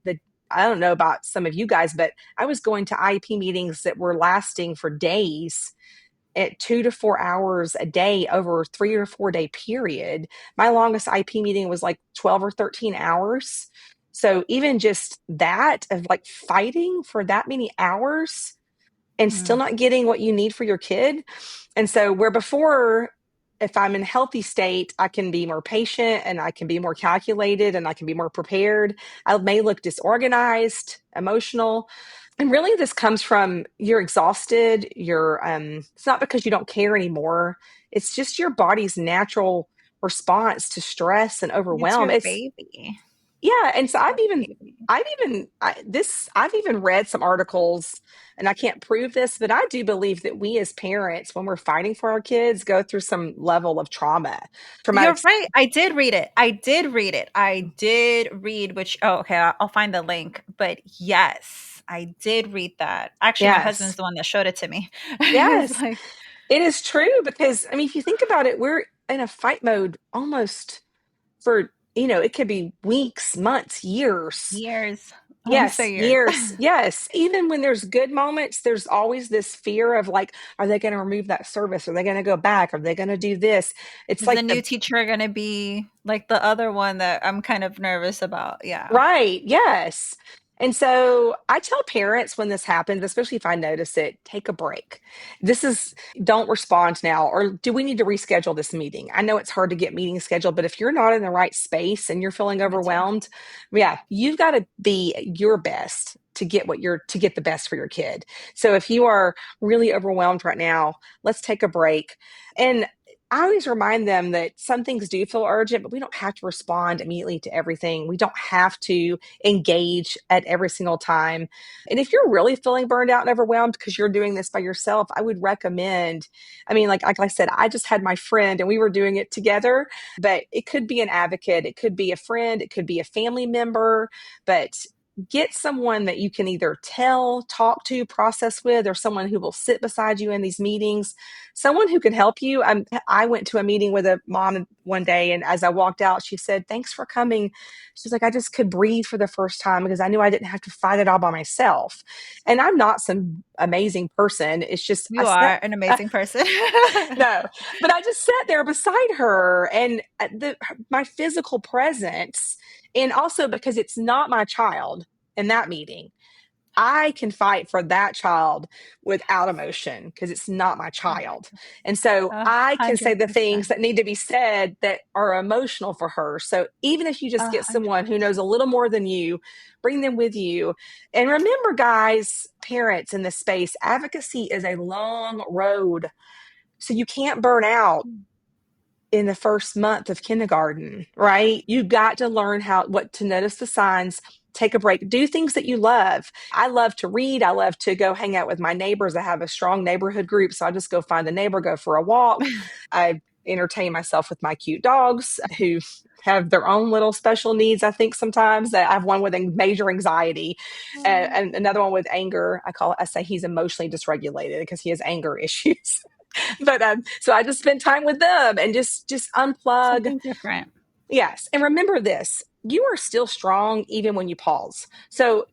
I don't know about some of you guys, but I was going to IEP meetings that were lasting for days at 2 to 4 hours a day over a 3 or 4 day period. My longest IP meeting was like 12 or 13 hours. So even just that of like fighting for that many hours and still mm, not getting what you need for your kid. And so where before, if I'm in a healthy state, I can be more patient and I can be more calculated and I can be more prepared. I may look disorganized, emotional. And really this comes from you're exhausted. It's not because you don't care anymore. It's just your body's natural response to stress and it's overwhelm. your It's baby. yeah, and so It's your baby. I've even read some articles, and I can't prove this, but I do believe that we as parents, when we're fighting for our kids, go through some level of traumatic. You're right. I did read it. I did read it. I did read which oh, okay, I'll find the link. But yes, I did read that. Actually, my husband's Yes, the one that showed it to me. He was yes, like, it is true because I mean, if you think about it, in a fight mode almost for, it could be weeks, months, years. Years. I want to Yes, say years. years. Yes. Even when there's good moments, there's always this fear of like, are they going to remove that service? Are they going to go back? Are they going to do this? It's Is the like new the teacher going to be like the other one that I'm kind of nervous about? Yeah. Right. Yes. And so I tell parents when this happens, especially if I notice it, take a break. This is, don't respond now, or do we need to reschedule this meeting? I know it's hard to get meetings scheduled, but if you're not in the right space and you're feeling Me too. overwhelmed, yeah, you've got to be your best to get the best for your kid. So if you are really overwhelmed right now, let's take a break. And I always remind them that some things do feel urgent, but we don't have to respond immediately to everything. We don't have to engage at every single time. And if you're really feeling burned out and overwhelmed because you're doing this by yourself, I would recommend, I mean, like I said, I just had my friend and we were doing it together, but it could be an advocate, it could be a friend, it could be a family member, but get someone that you can either tell, talk to, process with, or someone who will sit beside you in these meetings, someone who can help you. I went to a meeting with a mom one day, and as I walked out, she said, "Thanks for coming." She's like, "I just could breathe for the first time because I knew I didn't have to fight it all by myself." And I'm not some amazing person. It's just I You sat. are an amazing person. No, but I just sat there beside her, and my physical presence, and also because it's not my child in that meeting, I can fight for that child without emotion because it's not my child. And so I can say the things 100%. that need to be said that are emotional for her. So even if you just get someone who 100%. knows a little more than you, bring them with you. And remember, guys, parents in this space, advocacy is a long road. So you can't burn out in the first month of kindergarten, right? You've got to learn what to notice the signs, take a break, do things that you love. I love to read. I love to go hang out with my neighbors. I have a strong neighborhood group. So I just go find a neighbor, go for a walk. I entertain myself with my cute dogs who have their own little special needs. I think sometimes I have one with a major anxiety and another one with anger. I say he's emotionally dysregulated because he has anger issues. But so I just spend time with them and just unplug. Something different. Yes, and remember this: you are still strong even when you pause. So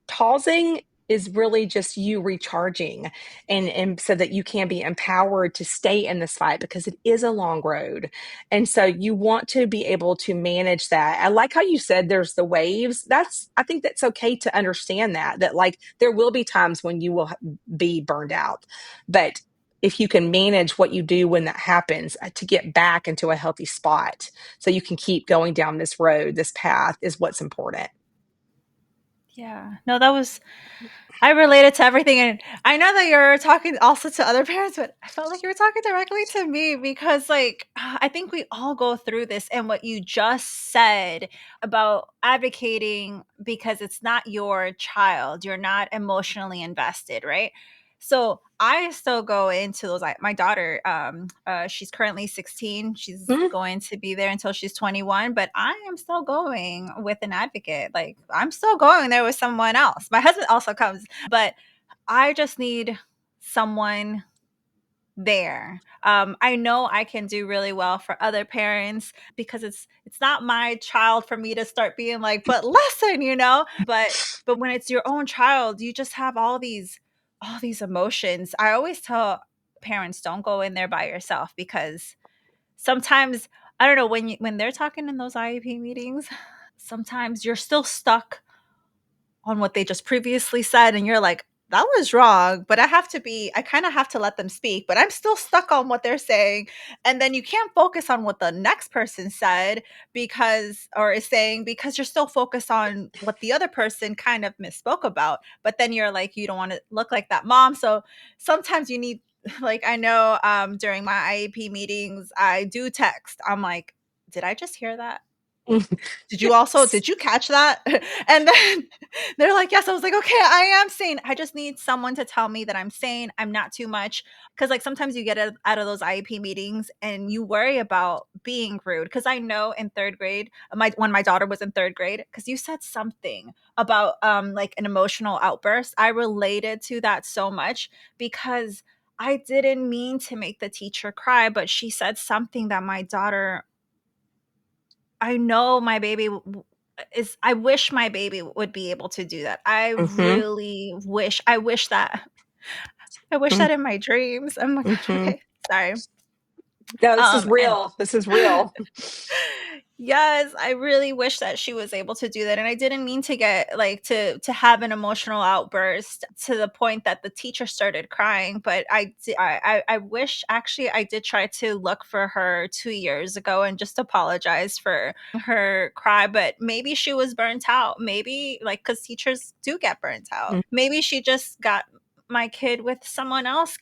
pausing is really just you recharging, and so that you can be empowered to stay in this fight because it is a long road. And so you want to be able to manage that. I like how you said there's the waves. I think that's okay to understand that like there will be times when you will be burned out, but if you can manage what you do when that happens to get back into a healthy spot so you can keep going down this road, this path is what's important. Yeah. No, I related to everything. And I know that you're talking also to other parents, but I felt like you were talking directly to me because, like, I think we all go through this. And what you just said about advocating because it's not your child, you're not emotionally invested, right? So I still go into those. My daughter, she's currently 16. She's Mhm. going to be there until she's 21. But I am still going with an advocate. Like I'm still going there with someone else. My husband also comes, but I just need someone there. I know I can do really well for other parents because it's not my child for me to start being like, but listen, But when it's your own child, you just have all these emotions. I always tell parents don't go in there by yourself because sometimes I don't know when they're talking in those IEP meetings, sometimes you're still stuck on what they just previously said and you're like that was wrong, but I kind of have to let them speak, but I'm still stuck on what they're saying, and then you can't focus on what the next person said because or is saying because you're still focused on what the other person kind of misspoke about, but then you're like you don't want to look like that mom, so sometimes you need like I know during my IEP meetings I do text. I'm like, did I just hear that? Yes. Did you catch that? And then they're like, yes. I was like, okay, I am sane. I just need someone to tell me that I'm sane. I'm not too much. Cause like sometimes you get out of those IEP meetings and you worry about being rude. Cause I know in third grade, when my daughter was in third grade, cause you said something about like an emotional outburst. I related to that so much because I didn't mean to make the teacher cry, but she said something that my daughter, I know my baby is, I wish my baby would be able to do that. I Mm-hmm. really wish, I wish that in my dreams. I'm like, Mm-hmm. okay, sorry. No, this is And real. This is real. yes, I really wish that she was able to do that, and I didn't mean to get, like, to have an emotional outburst to the point that the teacher started crying, but I wish, actually, I did try to look for her 2 years ago and just apologize for her cry, but maybe she was burnt out. Maybe, like, because teachers do get burnt out. Maybe she just got my kid with someone else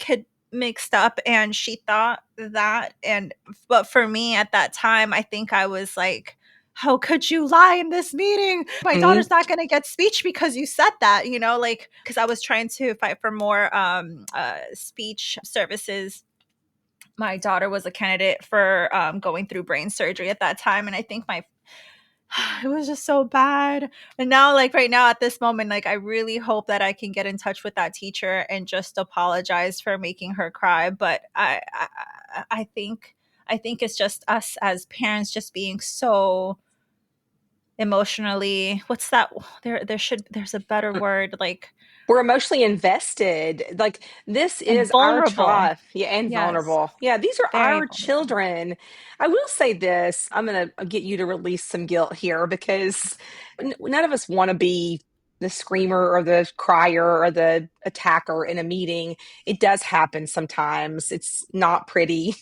mixed up, and she thought that, and but for me at that time, I think I was like, how could you lie in this meeting? My Mm-hmm. daughter's not going to get speech because you said that, like, because I was trying to fight for more speech services. My daughter was a candidate for going through brain surgery at that time, and I think my it was just so bad. And now, like, right now at this moment, like, I really hope that I can get in touch with that teacher and just apologize for making her cry. But I think it's just us as parents just being so emotionally, what's that, there's a better word, like, We're emotionally invested. Like, this and is our vulnerable. child. Yeah, and Yes, vulnerable. Yeah, these are very our vulnerable. children. I will say this. I'm going to get you to release some guilt here because none of us want to be the screamer or the crier or the attacker in a meeting. It does happen sometimes. It's not pretty.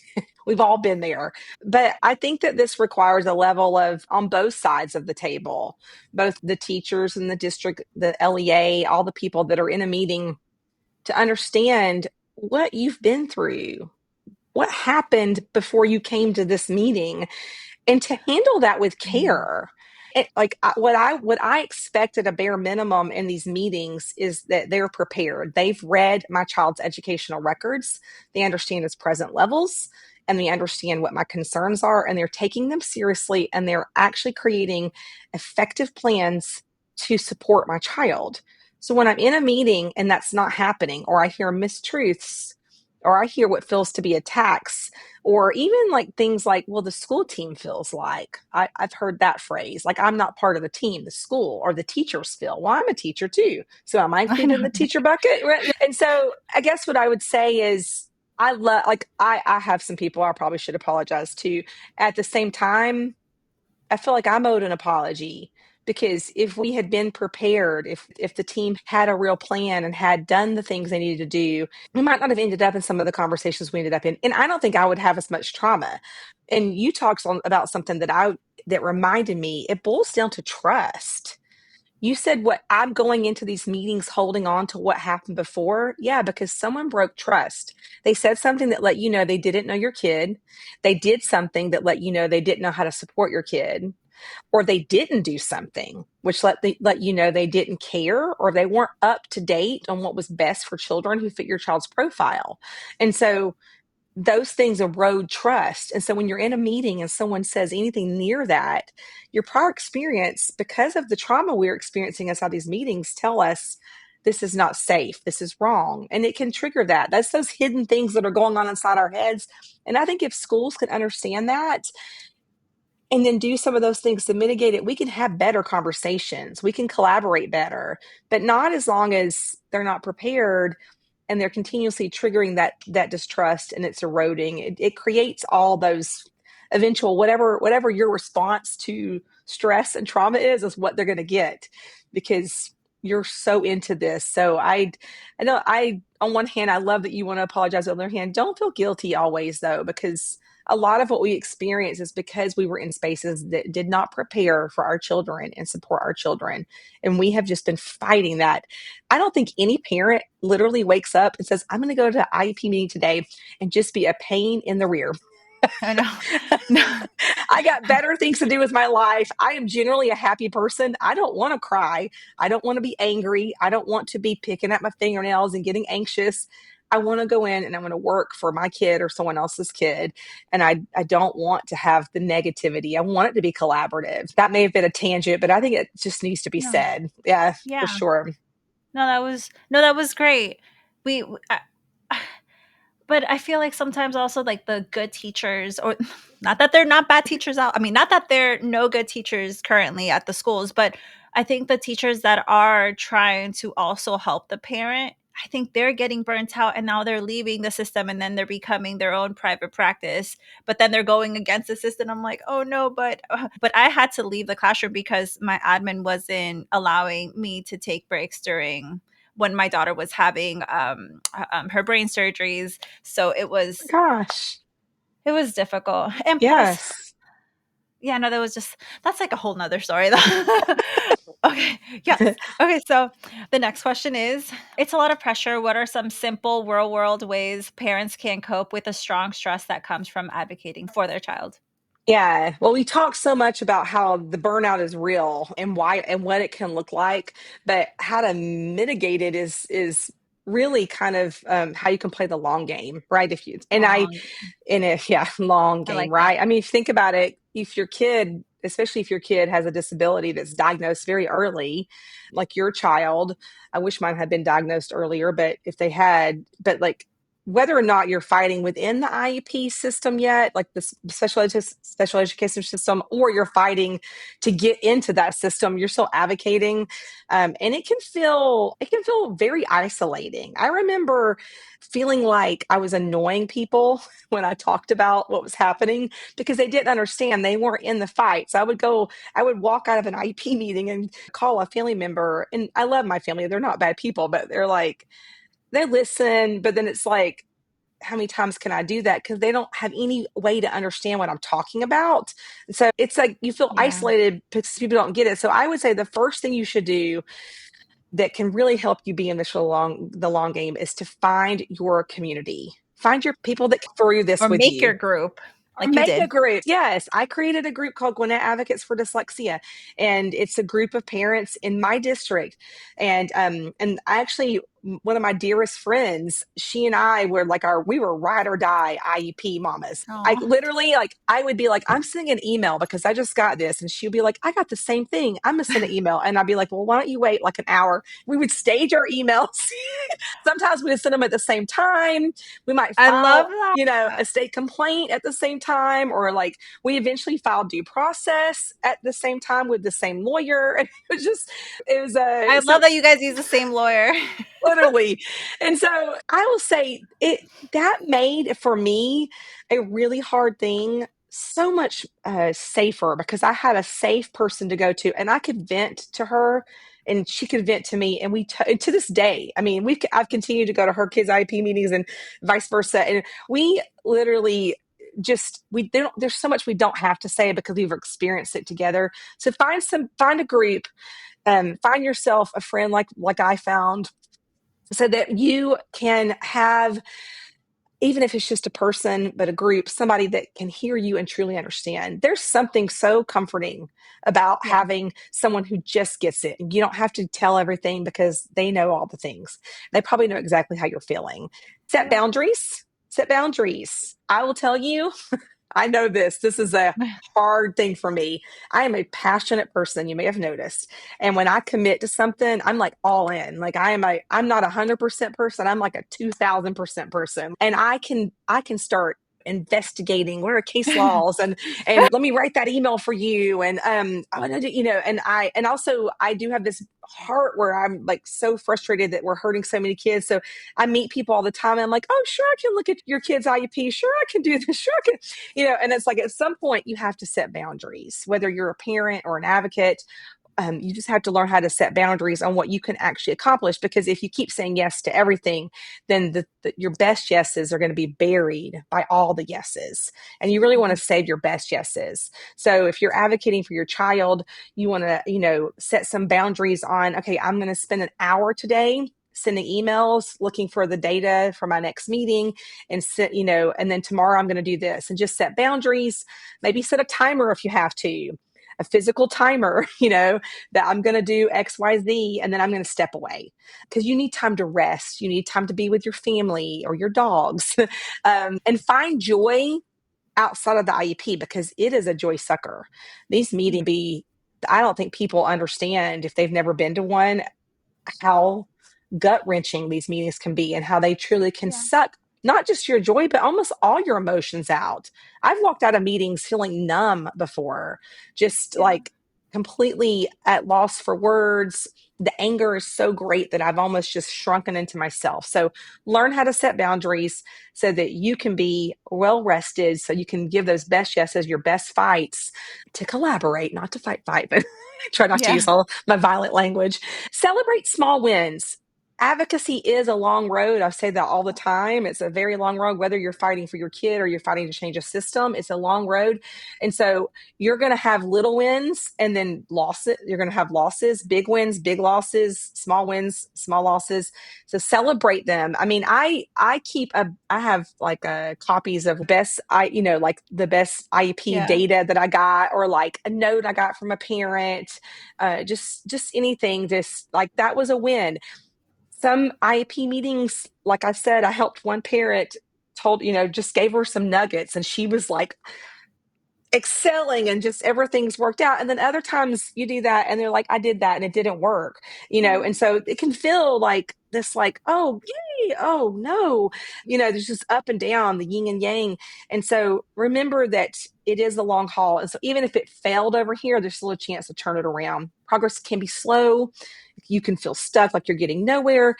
We've all been there. But I think that this requires a level of, on both sides of the table, both the teachers in the district, the LEA, all the people that are in a meeting, to understand what you've been through, what happened before you came to this meeting, and to handle that with Mm. care. What I expect at a bare minimum in these meetings is that they're prepared. They've read my child's educational records, they understand his present levels, and they understand what my concerns are, and they're taking them seriously, and they're actually creating effective plans to support my child. So when I'm in a meeting and that's not happening, or I hear mistruths, or I hear what feels to be attacks, or even like things like, well, the school team feels like, I've heard that phrase, like I'm not part of the team, the school or the teachers feel, well, I'm a teacher too, so am I I included in know. the teacher bucket? Right? And so I guess what I would say is, I love, like, I have some people I probably should apologize to. At the same time, I feel like I'm owed an apology, because if we had been prepared, if the team had a real plan and had done the things they needed to do, we might not have ended up in some of the conversations we ended up in. And I don't think I would have as much trauma. And you talked about something that reminded me. It boils down to trust. You said, what, I'm going into these meetings holding on to what happened before. Yeah, because someone broke trust. They said something that let you know they didn't know your kid. They did something that let you know they didn't know how to support your kid, or they didn't do something which let you know they didn't care, or they weren't up to date on what was best for children who fit your child's profile. And so those things erode trust. And so when you're in a meeting and someone says anything near that, your prior experience, because of the trauma we're experiencing inside these meetings, tell us this is not safe, this is wrong. And it can trigger that. That's those hidden things that are going on inside our heads. And I think if schools can understand that and then do some of those things to mitigate it, we can have better conversations. We can collaborate better, but not as long as they're not prepared and they're continuously triggering that distrust, and it's eroding. It creates all those eventual, whatever your response to stress and trauma is what they're going to get, because you're so into this. So I know, I on one hand I love that you want to apologize. On the other hand, don't feel guilty always, though, because a lot of what we experience is because we were in spaces that did not prepare for our children and support our children. And we have just been fighting that. I don't think any parent literally wakes up and says, I'm going to go to the IEP meeting today and just be a pain in the rear. I know. No. I got better things to do with my life. I am generally a happy person. I don't want to cry. I don't want to be angry. I don't want to be picking at my fingernails and getting anxious. I want to go in and I want to work for my kid or someone else's kid. And I don't want to have the negativity. I want it to be collaborative. That may have been a tangent, but I think it just needs to be No. said. Yeah, for Yeah. sure. No, that was great. We But I feel like sometimes also like the good teachers, or not that they're not bad teachers out. I mean, not that there are no good teachers currently at the schools, but I think the teachers that are trying to also help the parent, I think they're getting burnt out and now they're leaving the system and then they're becoming their own private practice. But then they're going against the system. I'm like, oh no, but I had to leave the classroom because my admin wasn't allowing me to take breaks during when my daughter was having her brain surgeries. So Gosh. it was difficult. And plus, Yes. yeah, no, that was just that's like a whole nother story though. Okay. Yes. Okay. So the next question is, it's a lot of pressure. What are some simple real world ways parents can cope with the strong stress that comes from advocating for their child? Yeah. Well, we talk so much about how the burnout is real and why and what it can look like, but how to mitigate it is really kind of how you can play the long game, right? If you and I Long. in a yeah long I game, like that. right? I mean, if you think about it, if your kid, especially if your kid has a disability that's diagnosed very early, like your child, I wish mine had been diagnosed earlier, but if they had, but like whether or not you're fighting within the IEP system yet, like the special education system, or you're fighting to get into that system, you're still advocating, and it can feel very isolating. I remember feeling like I was annoying people when I talked about what was happening because they didn't understand. They weren't in the fight. So I would walk out of an IEP meeting and call a family member. And I love my family. They're not bad people, but they're like, they listen, but then it's like, how many times can I do that? Because they don't have any way to understand what I'm talking about. So it's like you feel Yeah. isolated because people don't get it. So I would say the first thing you should do that can really help you be in the long game is to find your community. Find your people that can through this Or with make your you. group Or like you make a did. group. Yes, I created a group called Gwinnett Advocates for Dyslexia, and it's a group of parents in my district. And I actually, one of my dearest friends, she and I were like we were ride or die IEP mamas. I Oh, literally like I would be like, I'm sending an email because I just got this, and she'd be like, I got the same thing. I'm gonna send an email, and I'd be like, well, why don't you wait like an hour? We would stage our emails. Sometimes we would send them at the same time. We might I love file, a that. state complaint at the same time, or like we eventually filed due process at the same time with the same lawyer. And it was just, it was I so love that you guys use the same lawyer. literally. And so I will say that made for me a really hard thing so much safer because I had a safe person to go to and I could vent to her and she could vent to me. And and to this day, I mean, I've continued to go to her kids' IP meetings and vice versa. And we literally there's so much we don't have to say because we've experienced it together. So find a group, find yourself a friend like I found so that you can have, even if it's just a person but a group, somebody that can hear you and truly understand. There's something so comforting about Yeah. having someone who just gets it. You don't have to tell everything because they know all the things. They probably know exactly how you're feeling. Yeah. Set boundaries. I will tell you, I know this is a hard thing for me. I am a passionate person, you may have noticed. And when I commit to something, I'm like all in. Like I'm not 100% person. I'm like a 2000% person. And I can start investigating what are case laws and let me write that email for you. And I want to do, and also I do have this heart where I'm like so frustrated that we're hurting so many kids. So I meet people all the time and I'm like, oh sure, I can look at your kid's IEP. Sure, I can do this. Sure, I can, and it's like at some point you have to set boundaries, whether you're a parent or an advocate. You just have to learn how to set boundaries on what you can actually accomplish. Because if you keep saying yes to everything, then your best yeses are going to be buried by all the yeses. And you really want to Mhm. save your best yeses. So if you're advocating for your child, you want to, set some boundaries on, okay, I'm going to spend an hour today sending emails looking for the data for my next meeting and then tomorrow I'm going to do this, and just set boundaries. Maybe set a timer if you have to, a physical timer, that I'm going to do XYZ and then I'm going to step away because you need time to rest. You need time to be with your family or your dogs, and find joy outside of the IEP because it is a joy sucker. These meetings be, I don't think people understand if they've never been to one, how gut wrenching these meetings can be and how they truly can Yeah. suck not just your joy, but almost all your emotions out. I've walked out of meetings feeling numb before, just Yeah. like completely at loss for words. The anger is so great that I've almost just shrunken into myself. So learn how to set boundaries so that you can be well rested, so you can give those best yeses, your best fights, to collaborate, not to fight, but try not to Yeah. use all my violent language. Celebrate small wins. Advocacy is a long road. I say that all the time. It's a very long road, whether you're fighting for your kid or you're fighting to change a system. It's a long road. And so you're going to have little wins and then losses. You're going to have losses, big wins, big losses, small wins, small losses. So celebrate them. I mean, I have like copies of best, like the best IEP Yeah. data that I got, or like a note I got from a parent, just anything, just like that was a win. Some IEP meetings, like I said, I helped one parent, just gave her some nuggets and she was like excelling and just everything's worked out. And then other times you do that and they're like, I did that and it didn't work. Yeah. And so it can feel like this, like, oh, yay, oh, no. There's just up and down, the yin and yang. And so remember that it is the long haul. And so even if it failed over here, there's still a chance to turn it around. Progress can be slow. You can feel stuck, like you're getting nowhere.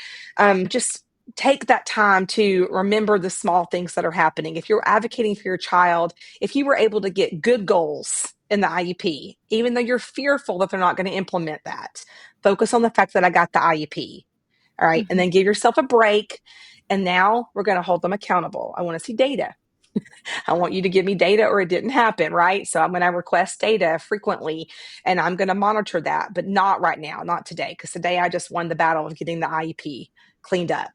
Just take that time to remember the small things that are happening. If you're advocating for your child, if you were able to get good goals in the IEP, even though you're fearful that they're not going to implement that, focus on the fact that I got the IEP. All right. And Mhm. then give yourself a break. And now we're going to hold them accountable. I want to see data. I want you to give me data or it didn't happen, right? So I'm going to request data frequently and I'm going to monitor that, but not right now, not today, because today I just won the battle of getting the IEP cleaned up.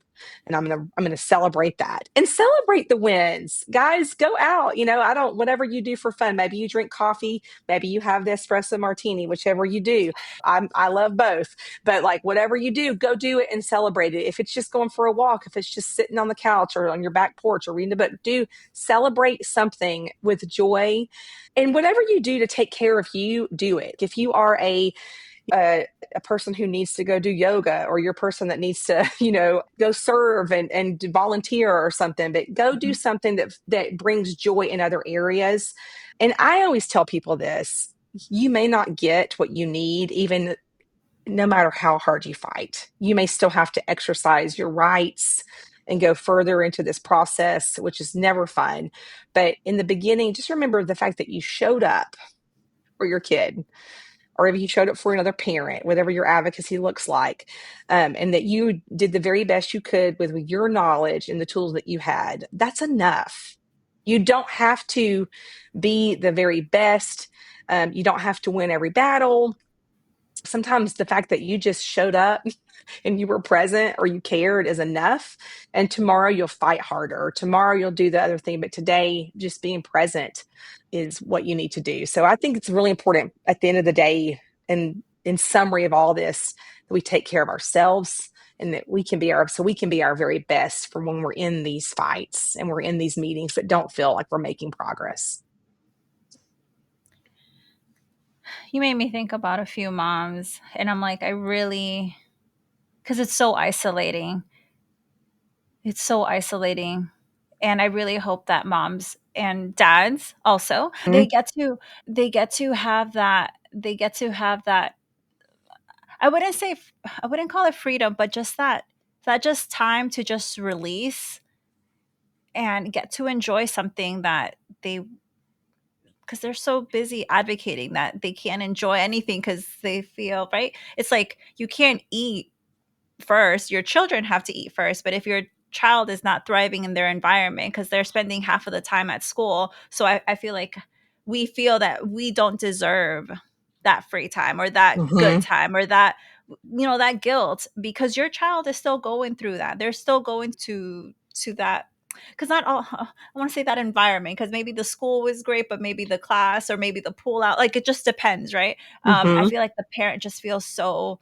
And I'm gonna celebrate that and celebrate the wins. Guys, go out. I don't, whatever you do for fun. Maybe you drink coffee, maybe you have the espresso martini, whichever you do. I love both. But like whatever you do, go do it and celebrate it. If it's just going for a walk, if it's just sitting on the couch or on your back porch or reading a book, do celebrate something with joy. And whatever you do to take care of you, do it. If you are a person who needs to go do yoga, or you're a person that needs to, go serve and volunteer or something, but go do Mhm. something that brings joy in other areas. And I always tell people this: you may not get what you need, even no matter how hard you fight. You may still have to exercise your rights and go further into this process, which is never fun. But in the beginning, just remember the fact that you showed up for your kid, or if you showed up for another parent, whatever your advocacy looks like, and that you did the very best you could with your knowledge and the tools that you had. That's enough. You don't have to be the very best. You don't have to win every battle. Sometimes the fact that you just showed up and you were present or you cared is enough. And tomorrow you'll fight harder. Tomorrow you'll do the other thing. But today, just being present is what you need to do. So I think it's really important at the end of the day, and in summary of all this, that we take care of ourselves and that we can be our very best for when we're in these fights and we're in these meetings that don't feel like we're making progress. You made me think about a few moms, and I'm like, I really, because it's so isolating. It's so isolating. And I really hope that moms and dads also, they get to have that. I wouldn't say, I wouldn't call it freedom, but just that just time to just release and get to enjoy something that they, because they're so busy advocating that they can't enjoy anything because they feel, right, it's like you can't eat first. Your children have to eat first, but if your child is not thriving in their environment because they're spending half of the time at school, so I feel like we feel that we don't deserve that free time or that good Mm-hmm. time or that, that guilt, because your child is still going through that. They're still going to that, because not all, I want to say that environment, because maybe the school was great, but maybe the class or maybe the pool out, like it just depends, right? I Mm-hmm. feel like the parent just feels so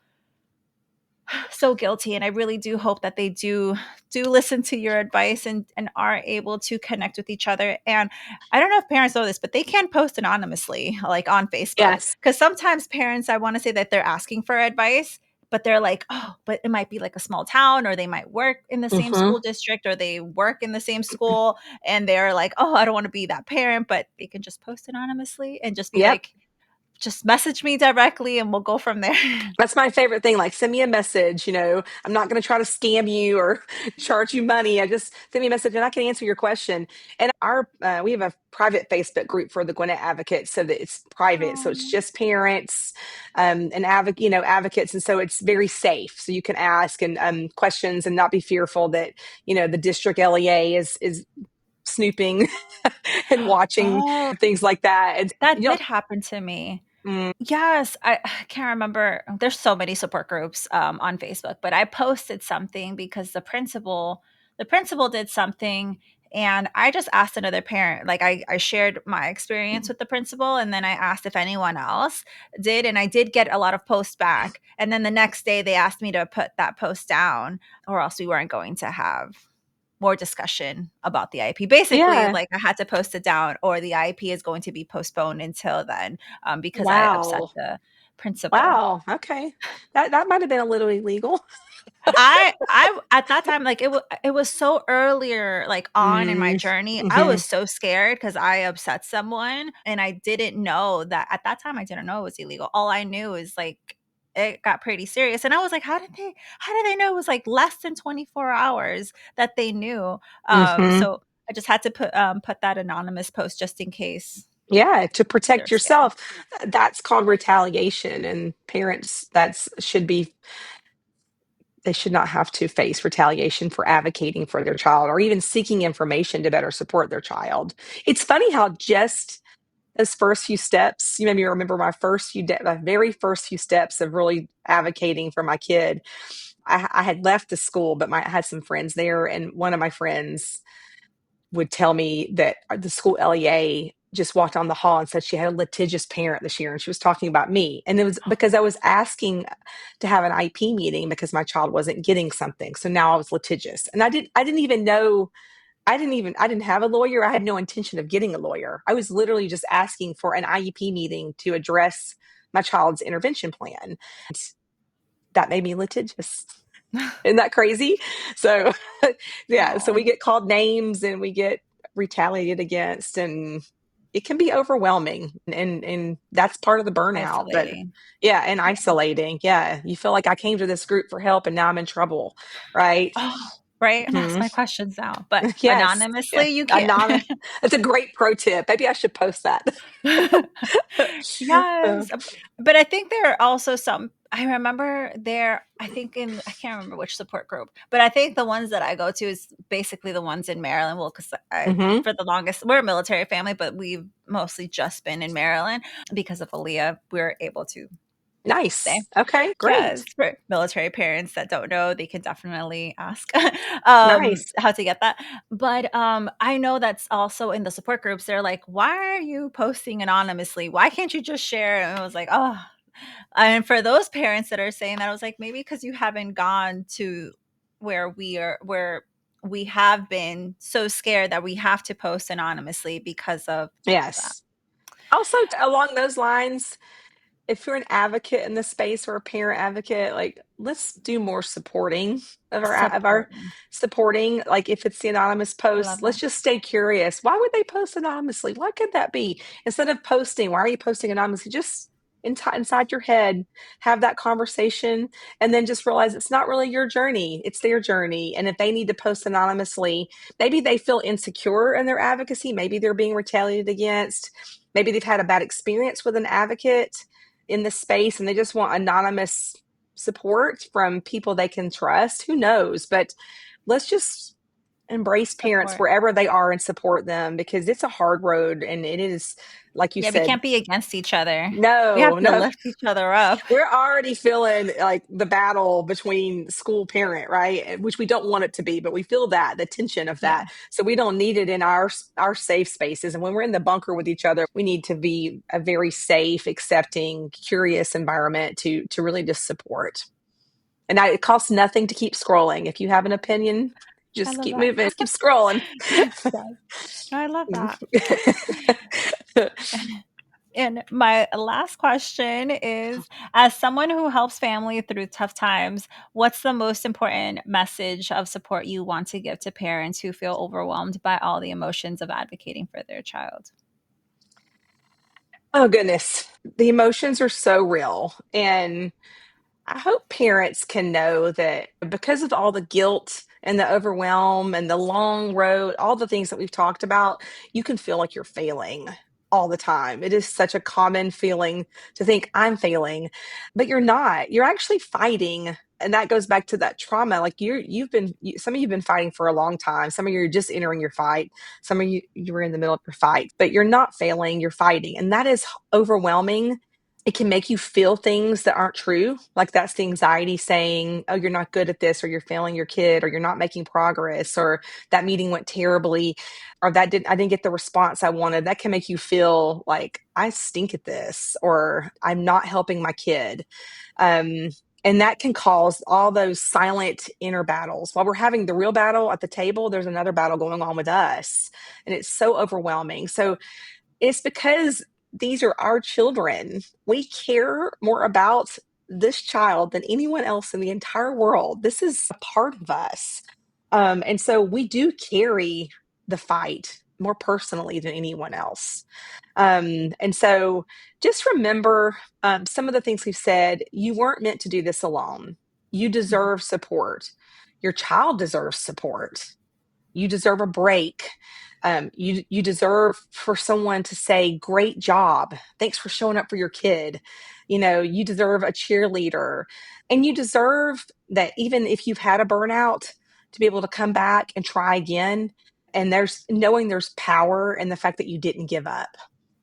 guilty, and I really do hope that they do listen to your advice and are able to connect with each other. And I don't know if parents know this, but they can post anonymously, like on Facebook, Yes. because sometimes parents, I want to say that they're asking for advice, but they're like, oh, but it might be like a small town, or they might work in the same Hmm. school district, or they work in the same school, and they're like, oh, I don't want to be that parent, but they can just post anonymously and just be Yep. like, just message me directly and we'll go from there. That's my favorite thing. Like, send me a message. I'm not going to try to scam you or charge you money. I just send me a message and I can answer your question. And we have a private Facebook group for the Gwinnett Advocates, so that it's private. So it's Um, just parents, and advocates. And so it's very safe. So you can ask and questions and not be fearful that, the district LEA is snooping and watching oh, things like that. And, that did happen to me. mm, Yes, I can't remember. There's so many support groups on Facebook, but I posted something because the principal did something, and I just asked another parent. Like I shared my experience with the principal, and then I asked if anyone else did, and I did get a lot of posts back. And then the next day they asked me to put that post down, or else we weren't going to have more discussion about the IEP. Basically, yeah. like I had to post it down, or the IEP is going to be postponed until then, because I upset Wow. the principal. Wow. Okay. That might have been a little illegal. I at that time, like it was so earlier, like on in my Mm, journey, I hmm. was so scared because I upset someone, and I didn't know that at that time. I didn't know it was illegal. All I knew is like it got pretty serious, and I was like, how did they know it was like less than 24 hours that they knew? Hmm. So I just had to put that anonymous post just in case Yeah, to they're protect scared. yourself. That's called retaliation, and parents that's should be they should not have to face retaliation for advocating for their child or even seeking information to better support their child. It's funny how just those first few steps, you made me remember my very first few steps of really advocating for my kid. I had left the school, but I had some friends there, and one of my friends would tell me that the school LEA just walked on the hall and said she had a litigious parent this year, and she was talking about me. And it was because I was asking to have an IP meeting because my child wasn't getting something. So now I was litigious. And I didn't even know I didn't have a lawyer. I had no intention of getting a lawyer. I was literally just asking for an IEP meeting to address my child's intervention plan. That made me litigious. Isn't that crazy? So, yeah, so we Oh, get called names and we get retaliated against, and it can be overwhelming, and that's part of the burnout. But isolating. yeah, and Yeah. isolating. Yeah, you feel like I came to this group for help and now I'm in trouble, right? Oh, right? And ask Hmm. my questions now, but Yes. Yeah. anonymously, you can't. Anonymous. That's a great pro tip. Maybe I should post that. Uh, Yes, but I think there are also some. I remember there, I think I can't remember which support group, but I think the ones that I go to is basically the ones in Maryland. Well, because mhm. for the longest, we're a military family, but we've mostly just been in Maryland because of Aaliyah. We're able to stay. Nice. Okay, Yes, great. for military parents that don't know, they can definitely ask Nice. how to get that. But I know that's also in the support groups. They're like, "Why are you posting anonymously? Why can't you just share?" And I was like, "Oh." And for those parents that are saying that, I was like, maybe because you haven't gone to where we have been so scared that we have to post anonymously because of that Yes. Also, along those lines, if you're an advocate in the space or a parent advocate, like, let's do more supporting of our supporting. supporting. Like, if it's the anonymous I post, love let's that. just stay curious. Why would they post anonymously? What could that be? Instead of posting, why are you posting anonymously? Just inside your head, have that conversation, and then just realize it's not really your journey; it's their journey. And if they need to post anonymously, maybe they feel insecure in their advocacy. Maybe they're being retaliated against. Maybe they've had a bad experience with an advocate in this space and they just want anonymous support from people they can trust. Who knows? But let's just embrace parents Support. wherever they are and support them because it's a hard road and it is, like you Yeah, we said, can't be against each other. We have no, to no. lift each other up. We're already feeling like the battle between school parent, right? Which we don't want it to be, but we feel that the tension of Yeah, that. So we don't need it in our safe spaces. And when we're in the bunker with each other, we need to be a very safe, accepting, curious environment to really just support. And it costs nothing to keep scrolling. If you have an opinion, I just love keep that. moving, keep scrolling. Yes. No, I love that. And my last question is, as someone who helps family through tough times, what's the most important message of support you want to give to parents who feel overwhelmed by all the emotions of advocating for their child? Oh, goodness. The emotions are so real. And I hope parents can know that because of all the guilt and the overwhelm and the long road, all the things that we've talked about, you can feel like you're failing all the time. It is such a common feeling to think I'm failing, but you're not. You're actually fighting. And that goes back to that trauma. Like some of you've been fighting for a long time. Some of you are just entering your fight. Some of you were in the middle of your fight, but you're not failing. You're fighting. And that is overwhelming. It can make you feel things that aren't true. Like that's the anxiety saying, oh, you're not good at this, or you're failing your kid, or you're not making progress, or that meeting went terribly, or I didn't get the response I wanted. That can make you feel like I stink at this, or I'm not helping my kid. Um, and that can cause all those silent inner battles. While we're having the real battle at the table, there's another battle going on with us. And it's so overwhelming. So it's because these are our children. We care more about this child than anyone else in the entire world. This is a part of us. And so we do carry the fight more personally than anyone else. And so just remember some of the things we've said. You weren't meant to do this alone. You deserve support. Your child deserves support. You deserve a break. You deserve for someone to say, "Great job! Thanks for showing up for your kid." You deserve a cheerleader, and you deserve that even if you've had a burnout, to be able to come back and try again. And there's power in the fact that you didn't give up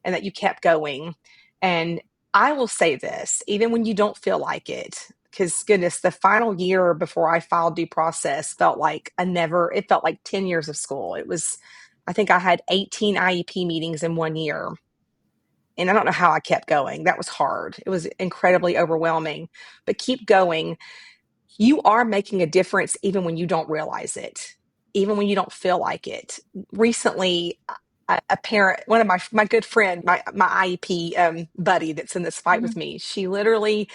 and that you kept going. And I will say this, even when you don't feel like it, because goodness, the final year before I filed due process it felt like 10 years of school. I think I had 18 IEP meetings in 1 year. And I don't know how I kept going. That was hard. It was incredibly overwhelming, but keep going. You are making a difference even when you don't realize it, even when you don't feel like it. Recently, a parent, one of my good friend, my IEP buddy that's in this fight with Mhm. me, she literally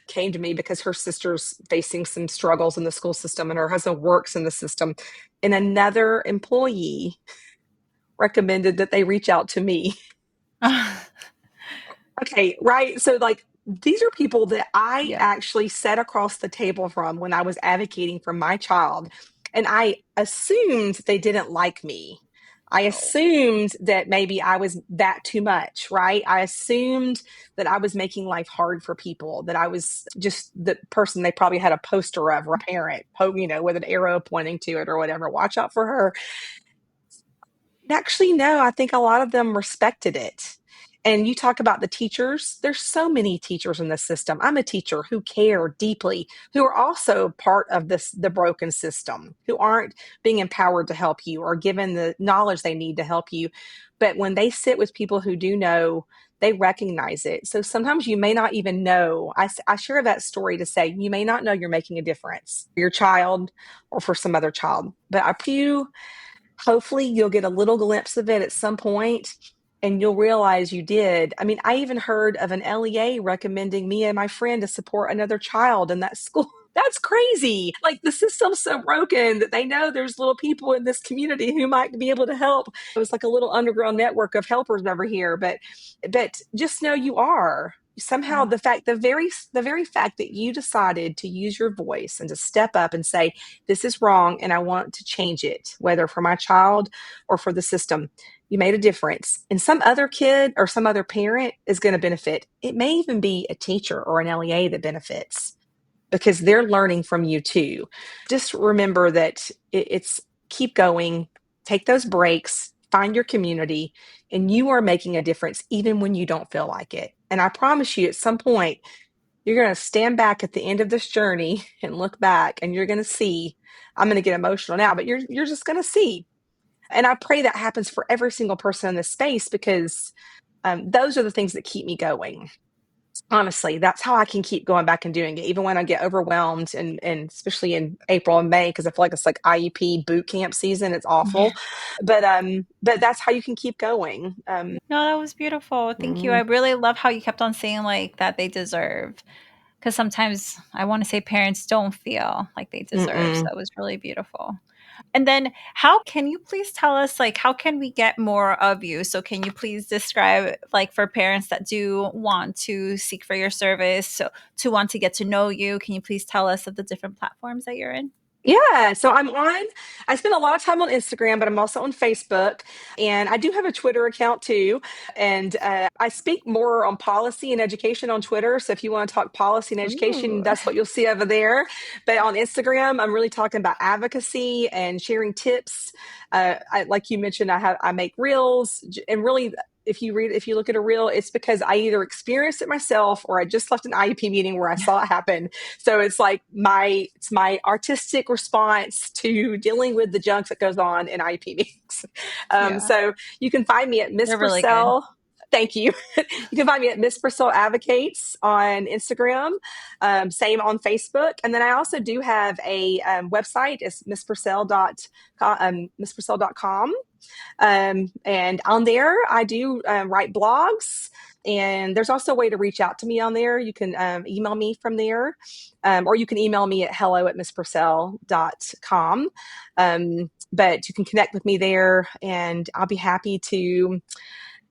came to me because her sister's facing some struggles in the school system and her husband works in the system. And another employee recommended that they reach out to me. Okay, right. So, like, these are people that I Yeah. actually sat across the table from when I was advocating for my child. And I assumed they didn't like me. I Oh. assumed that maybe I was that too much, right? I assumed that I was making life hard for people, that I was just the person they probably had a poster of or a parent, with an arrow pointing to it or whatever. Watch out for her. Actually, no, I think a lot of them respected it. And you talk about the teachers, there's so many teachers in the system. I'm a teacher who care deeply, who are also part of the broken system, who aren't being empowered to help you or given the knowledge they need to help you. But when they sit with people who do know, they recognize it. So sometimes you may not even know. I share that story to say you may not know you're making a difference for your child or for some other child. But I you hopefully you'll get a little glimpse of it at some point and you'll realize you did. I mean, I even heard of an LEA recommending me and my friend to support another child in that school. That's crazy. Like the system's so broken that they know there's little people in this community who might be able to help. It was like a little underground network of helpers over here, but just know you are. Somehow the very fact that you decided to use your voice and to step up and say, this is wrong and I want to change it, whether for my child or for the system. You made a difference. And some other kid or some other parent is going to benefit. It may even be a teacher or an LEA that benefits because they're learning from you too. Just remember that it's keep going, take those breaks, find your community, and you are making a difference even when you don't feel like it. And I promise you, at some point, you're going to stand back at the end of this journey and look back and you're going to see. I'm going to get emotional now, but you're just going to see. And I pray that happens for every single person in this space because those are the things that keep me going. Honestly, that's how I can keep going back and doing it, even when I get overwhelmed, and especially in April and May, because I feel like it's like IEP boot camp season. It's Yeah. awful, but that's how you can keep going. No, that was beautiful. Thank you. I Mm, really love how you kept on saying like that they deserve. Because sometimes I want to say parents don't feel like they deserve. So mm-mm. it was really beautiful. And then how can you please tell us like how can we get more of you? So can you please describe like for parents that do want to seek for your service, so to want to get to know you, can you please tell us of the different platforms that you're in? Yeah, so I spend a lot of time on Instagram, but I'm also on Facebook, and I do have a Twitter account too. And I speak more on policy and education on Twitter. So if you want to talk policy and education, Ooh. that's what you'll see over there. But on Instagram, I'm really talking about advocacy and sharing tips. Like you mentioned, I make reels, and really, if you look at a reel, it's because I either experienced it myself or I just left an IEP meeting where I saw it happen. So it's like my artistic response to dealing with the junk that goes on in IEP meetings. Yeah, So you can find me at Miss they're really good. Purcell. Thank you. You can find me at Miss Purcell Advocates on Instagram, same on Facebook. And then I also do have a website. It's misspurcell.com. And on there, I do write blogs. And there's also a way to reach out to me on there. You can email me from there, or you can email me at hello@misspurcell.com. But you can connect with me there, and I'll be happy to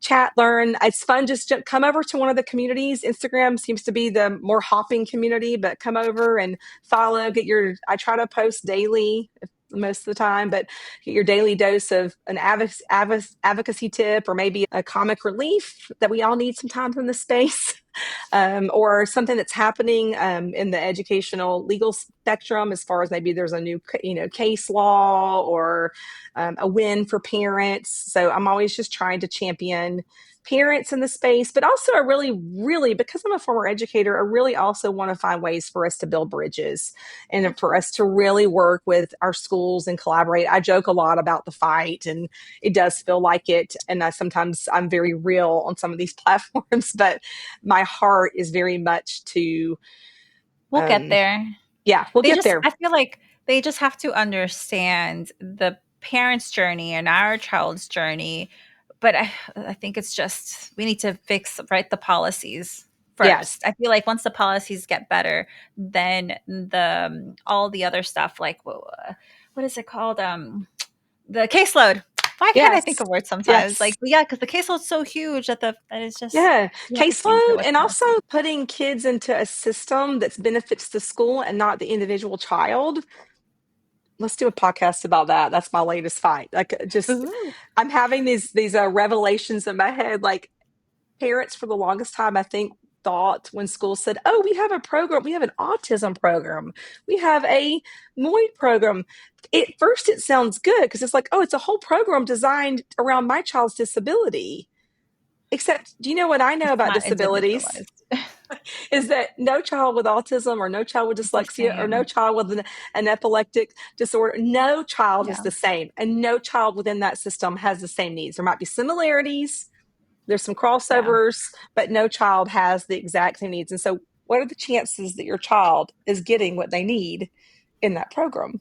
chat, learn. It's fun. Just come over to one of the communities. Instagram seems to be the more hopping community, but come over and follow. I try to post daily most of the time, but get your daily dose of an advocacy tip or maybe a comic relief that we all need sometimes in this space. Or something that's happening in the educational legal spectrum, as far as maybe there's a new case law or a win for parents. So I'm always just trying to champion parents in the space, but also I really, because I'm a former educator, I really also want to find ways for us to build bridges and for us to really work with our schools and collaborate. I joke a lot about the fight, and it does feel like it, and sometimes I'm very real on some of these platforms, but my heart is very much to We'll get um there. yeah, we'll They get just there. I feel like they just have to understand the parent's journey and our child's journey, but I think it's just we need to fix right the policies Yes. first. I feel like once the policies get better, then all the other stuff like what is it called? The caseload. Why can't I think Yes. of words sometimes? Yes. Like yeah, because the caseload's so huge that it's just Yeah, we have to change it caseload, with and also policy. putting kids into a system that benefits the school and not the individual child. Let's do a podcast about that. That's my latest fight. Like, just Ooh. I'm having these revelations in my head. Like, parents for the longest time, I think, thought when school said, "Oh, we have a program. We have an autism program. We have a MOID program." At first, it sounds good because it's like, "Oh, it's a whole program designed around my child's disability." Except, do you know what I know It's about not disabilities? individualized. Is that no child with autism or no child with It's the dyslexia or no same. child with an epileptic disorder, no child is Yeah. the same. And no child within that system has the same needs. There might be similarities, there's some Yeah. crossovers, but no child has the exact same needs. And so, what are the chances that your child is getting what they need in that program?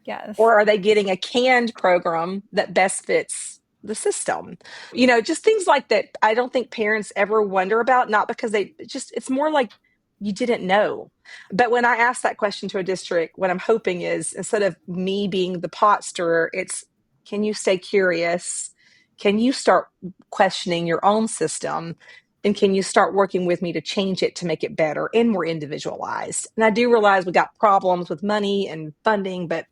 Yes. Or are they getting a canned program that best fits the system? Just things like that. I don't think parents ever wonder about, not because it's more like you didn't know. But when I ask that question to a district, what I'm hoping is, instead of me being the pot stirrer, it's, can you stay curious? Can you start questioning your own system? And can you start working with me to change it to make it better and more individualized? And I do realize we got problems with money and funding, but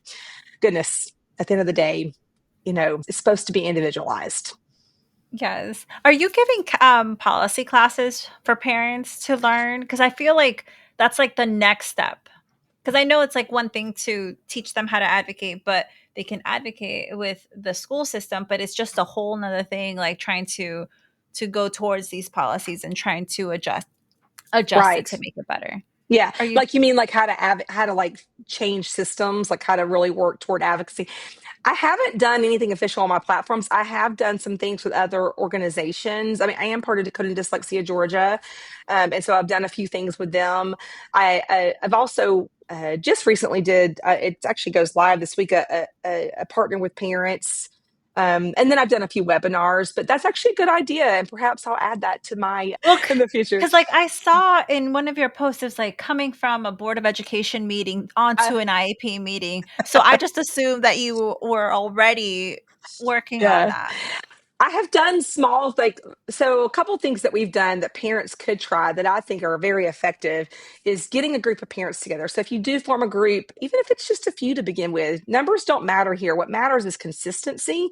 goodness, at the end of the day, it's supposed to be individualized. Yes. Are you giving policy classes for parents to learn? Because I feel like that's like the next step. Because I know it's like one thing to teach them how to advocate, but they can advocate with the school system, but it's just a whole nother thing, like trying to go towards these policies and trying to adjust it Right. to make it better. Yeah. Are you Like, you mean like how to like change systems, like how to really work toward advocacy. I haven't done anything official on my platforms. I have done some things with other organizations. I mean, I am part of Dakota Dyslexia Georgia, and so I've done a few things with them. I've also just recently did. It actually goes live this week. A partner with parents. And then I've done a few webinars, but that's actually a good idea, and perhaps I'll add that to my Look, in the future. because like I saw in one of your posts, it's like coming from a board of education meeting Uh, onto an IEP meeting. So I just assumed that you were already working on yeah. that. I have done small, like, so a couple things that we've done that parents could try that I think are very effective is getting a group of parents together. So if you do form a group, even if it's just a few to begin with, numbers don't matter here. What matters is consistency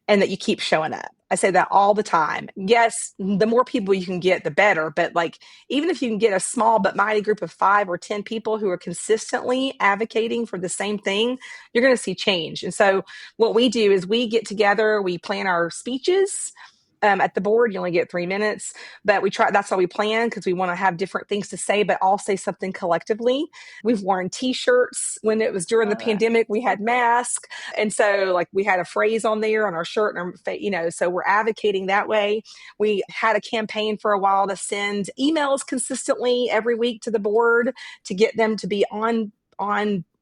and that you keep showing up. I say that all the time. Yes, the more people you can get, the better. But like, even if you can get a small but mighty group of 5 or 10 people who are consistently advocating for the same thing, you're going to see change. And so what we do is we get together, we plan our speeches. At the board, you only get 3 minutes, but we try. That's how we plan because we want to have different things to say, but all say something collectively. We've worn T-shirts when it was during the Love that. pandemic. We had masks, and so like we had a phrase on there on our shirt, and so we're advocating that way. We had a campaign for a while to send emails consistently every week to the board to get them to be on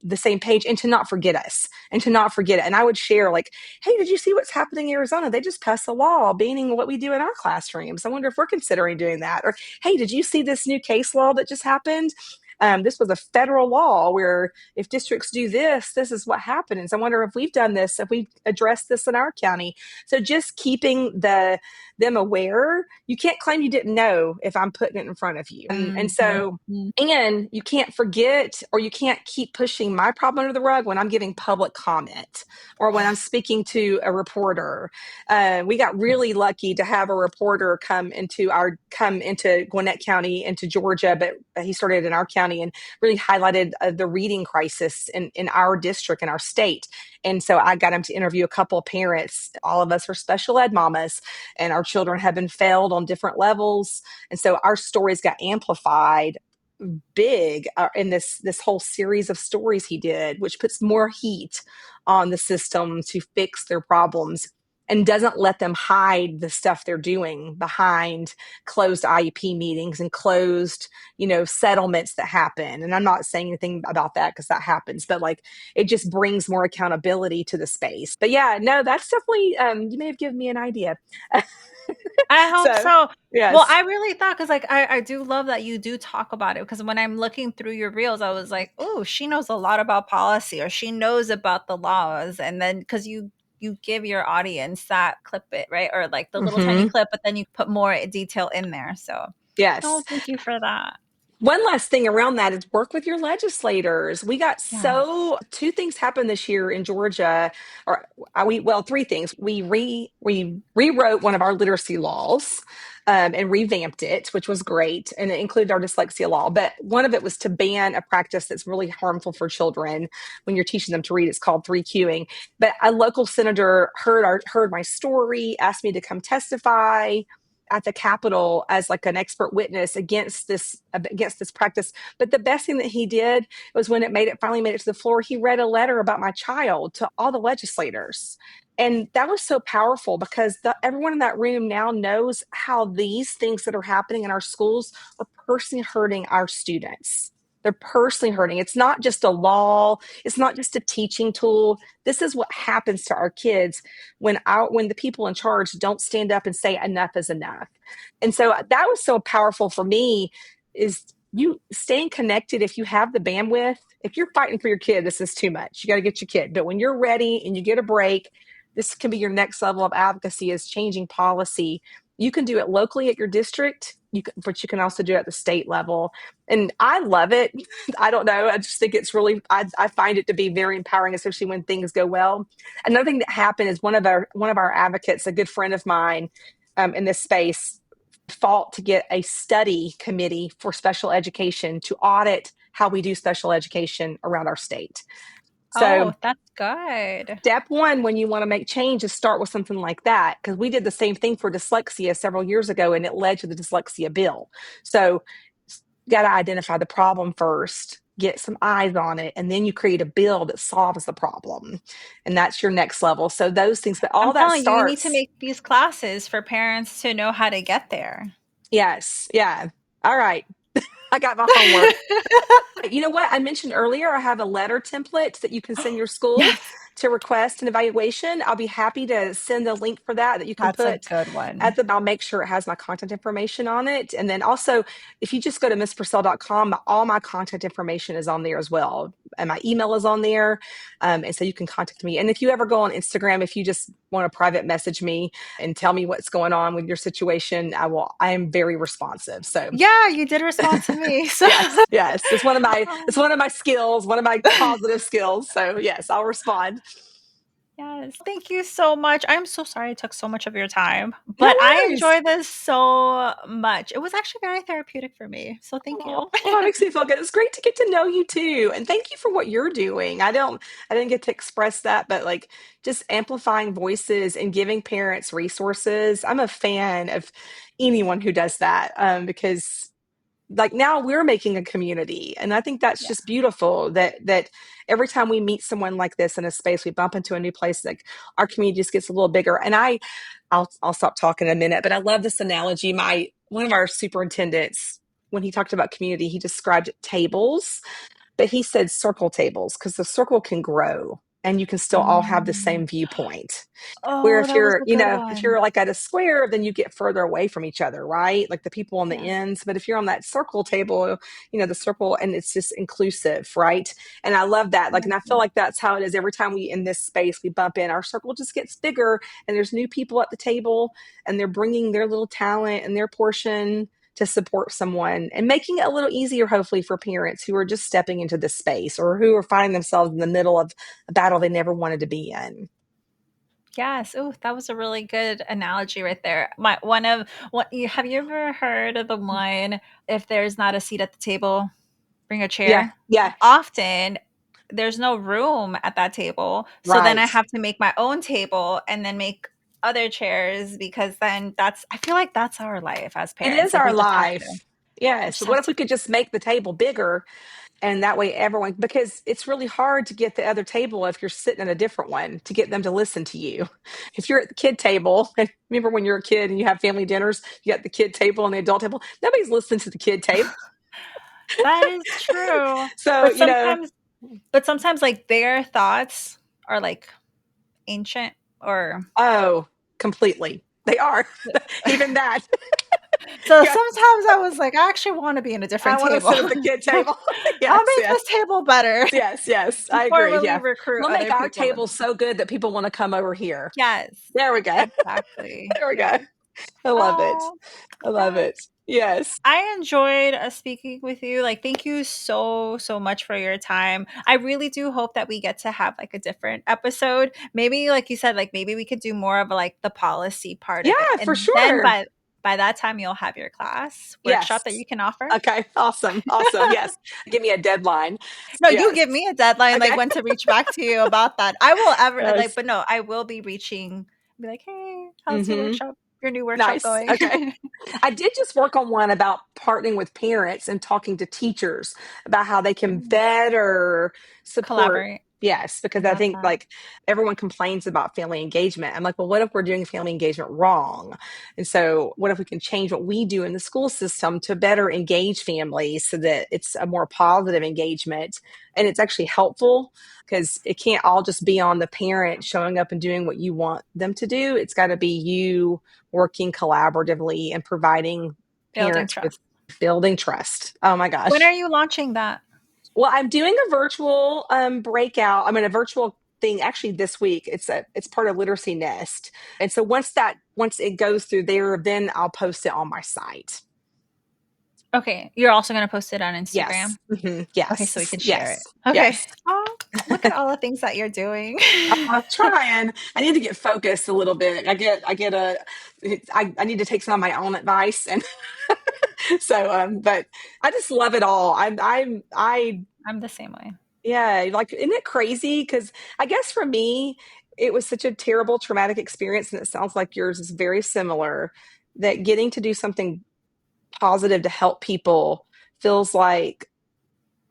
the same page and to not forget us and to not forget it. And I would share like, hey, did you see what's happening in Arizona? They just passed a law banning what we do in our classrooms. I wonder if we're considering doing that. Or, hey, did you see this new case law that just happened? This was a federal law where if districts do this, this is what happens. I wonder if we've done this, if we've addressed this in our county. So just keeping them aware. You can't claim you didn't know if I'm putting it in front of you. And so Mhm. and you can't forget or you can't keep pushing my problem under the rug when I'm giving public comment or when I'm speaking to a reporter. We got really lucky to have a reporter come into Gwinnett County, into Georgia, but he started in our county and really highlighted the reading crisis in our district, in our state. And so I got him to interview a couple of parents. All of us are special ed mamas, and our children have been failed on different levels. And so our stories got amplified big in this whole series of stories he did, which puts more heat on the system to fix their problems and doesn't let them hide the stuff they're doing behind closed IEP meetings and closed, settlements that happen. And I'm not saying anything about that because that happens, but like it just brings more accountability to the space. But yeah, no, that's definitely you may have given me an idea. I hope So so. Well, yes. I really thought because like I do love that you do talk about it because when I'm looking through your reels, I was like, oh, she knows a lot about policy or she knows about the laws. And then because you give your audience that clip it, right? Or like the little tiny Hmm. clip, but then you put more detail in there. So Yes. no, thank you for that. One last thing around that is work with your legislators. We got Yes. two things happened this year in Georgia, or three things. We rewrote one of our literacy laws and revamped it, which was great, and it included our dyslexia law. But one of it was to ban a practice that's really harmful for children when you're teaching them to read. It's called 3Qing. But a local senator heard my story, asked me to come testify at the Capitol as like an expert witness against this practice. But the best thing that he did was when it finally made it to the floor, he read a letter about my child to all the legislators. And that was so powerful because everyone in that room now knows how these things that are happening in our schools are personally hurting our students. They're personally hurting. It's not just a law. It's not just a teaching tool. This is what happens to our kids when the people in charge don't stand up and say enough is enough. And so that was so powerful for me is you staying connected. If you have the bandwidth, if you're fighting for your kid, this is too much. You got to get your kid. But when you're ready and you get a break, this can be your next level of advocacy, is changing policy. You can do it locally at your district, but you can also do it at the state level. And I love it. I don't know. I just think it's really, I find it to be very empowering, especially when things go well. Another thing that happened is one of our advocates, a good friend of mine in this space, fought to get a study committee for special education to audit how we do special education around our state. So Oh, that's good. step one, when you want to make change, is start with something like that. Because we did the same thing for dyslexia several years ago, and it led to the dyslexia bill. So, you got to identify the problem first, get some eyes on it, and then you create a bill that solves the problem. And that's your next level. So those things, but I'm all that telling you, you need to starts. make these classes for parents to know how to get there. Yes. Yeah. All right. I got my homework. You know what? I mentioned earlier, I have a letter template that you can send your school Yes, to request an evaluation. I'll be happy to send a link for that you can that's a put good one. I'll make sure it has my contact information on it. And then also, if you just go to misspurcell.com, all my contact information is on there as well. And my email is on there. And so you can contact me. And if you ever go on Instagram, if you just want to private message me and tell me what's going on with your situation, I am very responsive. So Yeah, you did respond to me. So yes, yes. It's one of my skills, one of my positive skills. So yes, I'll respond. yes. Thank you so much. I'm so sorry I took so much of your time, No but I worries. enjoyed this so much. It was actually very therapeutic for me. So thank you. Oh, well, that makes me feel good. It's great to get to know you too. And thank you for what you're doing. I didn't get to express that, but like just amplifying voices and giving parents resources. I'm a fan of anyone who does that, because like now we're making a community. And I think that's Yeah. just beautiful that every time we meet someone like this in a space, we bump into a new place, like our community just gets a little bigger. And I'll stop talking in a minute, but I love this analogy. My one of our superintendents, when he talked about community, he described tables, but he said circle tables because the circle can grow and you can still all have the Mm. same viewpoint. Where Oh, if that was you're, a good if one. you're like at a square, then you get further away from each other, right? Like the people on the Yeah, ends. But if you're on that circle table, the circle, and it's just inclusive, right? And I love that. I Like, and love I feel that. like that's how it is every time we in this space we bump in, our circle just gets bigger, and there's new people at the table, and they're bringing their little talent and their portion to support someone and making it a little easier, hopefully, for parents who are just stepping into this space or who are finding themselves in the middle of a battle they never wanted to be in. Yes. Oh, that was a really good analogy right there. My one of what you have you ever heard of the one if there's not a seat at the table, bring a Yeah, chair? yeah, Often there's no room at that table. So then I right. have to make my own table and then make other chairs because then that's I feel like that's our life as It parents. is Like our we just have to life. we Yes. just What have if we to could just make the table bigger, and that way everyone, because it's really hard to get the other table if you're sitting at a different one to get them to listen to you. If you're at the kid table, and remember when you're a kid and you have family dinners, you got the kid table and the adult table, nobody's listening to the kid table. That is true. So, But sometimes but sometimes like their thoughts are like ancient or oh, completely. They are. Even that. so Yeah. sometimes I was like, I actually want to be in a I different want to table. sit at the kid table. I'll Yes, make yes. this table better Yes, yes. and I agree. formally Yeah. recruit We'll make other our people in. table so good that people want to come over here. Yes, There we go. exactly. There we Yeah. go. I love it. Oh, I love yes. it. Yes. I enjoyed speaking with you. Like, thank you so, so much for your time. I really do hope that we get to have like a different episode. Maybe, like you said, like maybe we could do more of like the policy part of it. Yeah, for And then sure. by that time you'll have your class workshop that Yes. you can offer. Okay. Awesome. Awesome. Yes. Give me a deadline. No, you Yes. give me a deadline, like Okay. when to reach back to you about that. I will ever like, Yes. but no, I will be reaching, be like, hey, how's Mm-hmm. your new workshop Nice. going? Okay. I did just work on one about partnering with parents and talking to teachers about how they can Ooh, better support. collaborate. Yes, because I Love think that. like everyone complains about family engagement. I'm like, well, what if we're doing family engagement wrong? And so, what if we can change what we do in the school system to better engage families so that it's a more positive engagement and it's actually helpful, because it can't all just be on the parent showing up and doing what you want them to do. It's got to be you working collaboratively and providing Building parents with trust. building trust. Oh my When are gosh. you launching that? Well, I'm doing a virtual breakout. I mean, a virtual thing actually this week. It's part of Literacy Nest. And so once it goes through there, then I'll post it on my site. Okay, you're also gonna post it on Instagram? Yes. Hmm. Okay, so we Yes. can share it. Yes. Okay. Yes. Oh, look at all the things that you're doing. I'm trying. I need to get focused a little bit. I need to take some of my own advice, and so but I just love it all. I I'm the same way. Yeah, like, isn't it crazy? Because I guess for me, it was such a terrible traumatic experience, and it sounds like yours is very similar, that getting to do something positive to help people feels like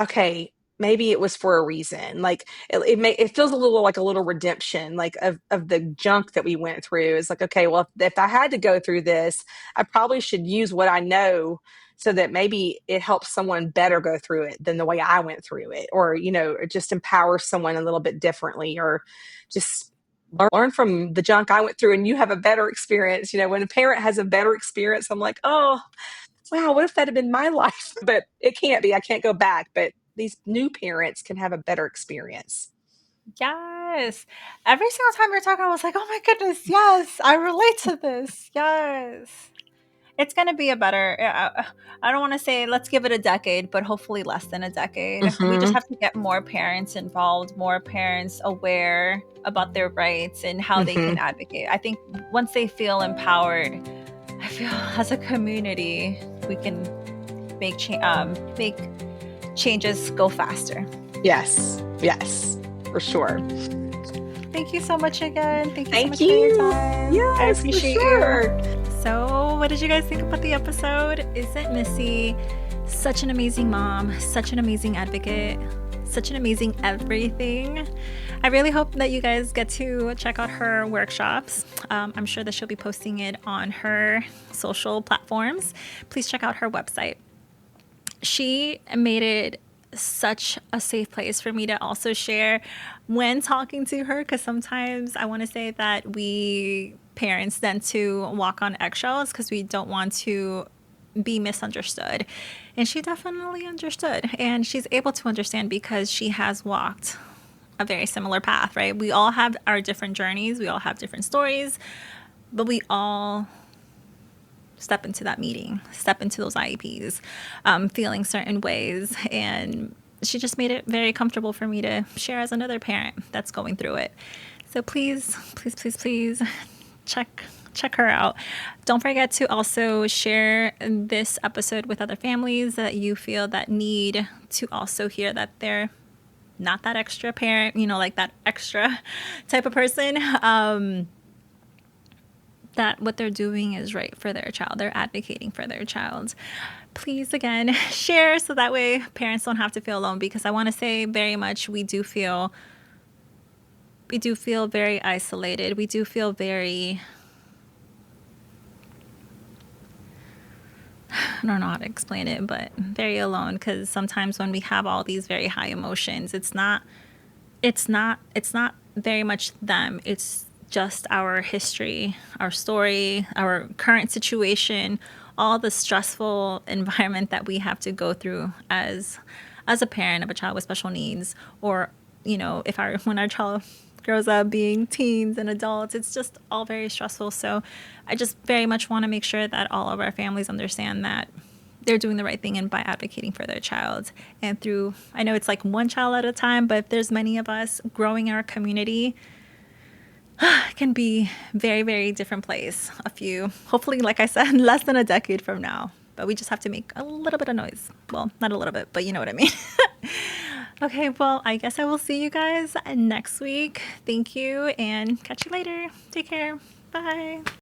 okay, maybe it was for a reason. Like it feels a little like a little redemption, like of the junk that we went through. It's like, okay, well, if I had to go through this, I probably should use what I know so that maybe it helps someone better go through it than the way I went through it, or it just empowers someone a little bit differently, or just learn from the junk I went through and you have a better experience. When a parent has a better experience, I'm like, oh, wow, what if that had been my life? But it can't be. I can't go back. But these new parents can have a better experience. Yes. Every single time we are talking, I was like, oh my goodness, yes, I relate to this. Yes. It's going to be a better, I don't want to say let's give it a decade, but hopefully less than a decade. We just Mm-hmm. have to get more parents involved, more parents aware about their rights and how they can Mm-hmm. advocate. I think once they feel empowered, I feel as a community, we can make changes go faster. Yes. Yes. For sure. Thank you so much again. Thank you so Thank much for your you. time. I Yes, for appreciate you. sure. So, what did you guys think about the episode? Isn't Missy such an amazing mom, such an amazing advocate, such an amazing everything? I really hope that you guys get to check out her workshops. I'm sure that she'll be posting it on her social platforms. Please check out her website. She made it such a safe place for me to also share when talking to her, because sometimes I want to say that we parents tend to walk on eggshells because we don't want to be misunderstood. And she definitely understood, and she's able to understand because she has walked a very similar path, right? We all have our different journeys, we all have different stories, but we all step into that meeting, step into those IEPs, feeling certain ways. And she just made it very comfortable for me to share as another parent that's going through it. So please, please, please, please check her out. Don't forget to also share this episode with other families that you feel that need to also hear that they're not that extra parent, like that extra type of person. That what they're doing is right for their child. They're advocating for their child. Please, again, share so that way parents don't have to feel alone, because I want to say very much we do feel very isolated. We do feel very, I don't know how to explain it, but very alone, because sometimes when we have all these very high emotions, it's not very much them. It's just our history, our story, our current situation, all the stressful environment that we have to go through as a parent of a child with special needs, or if when our child grows up being teens and adults, it's just all very stressful. So I just very much want to make sure that all of our families understand that they're doing the right thing and by advocating for their child. And through, I know it's like one child at a time, but if there's many of us, growing our community can be very, very different place. Hopefully, like I said, less than a decade from now. But we just have to make a little bit of noise. Well, not a little bit, but you know what I mean. Okay, well, I guess I will see you guys next week. Thank you, and catch you later. Take care. Bye.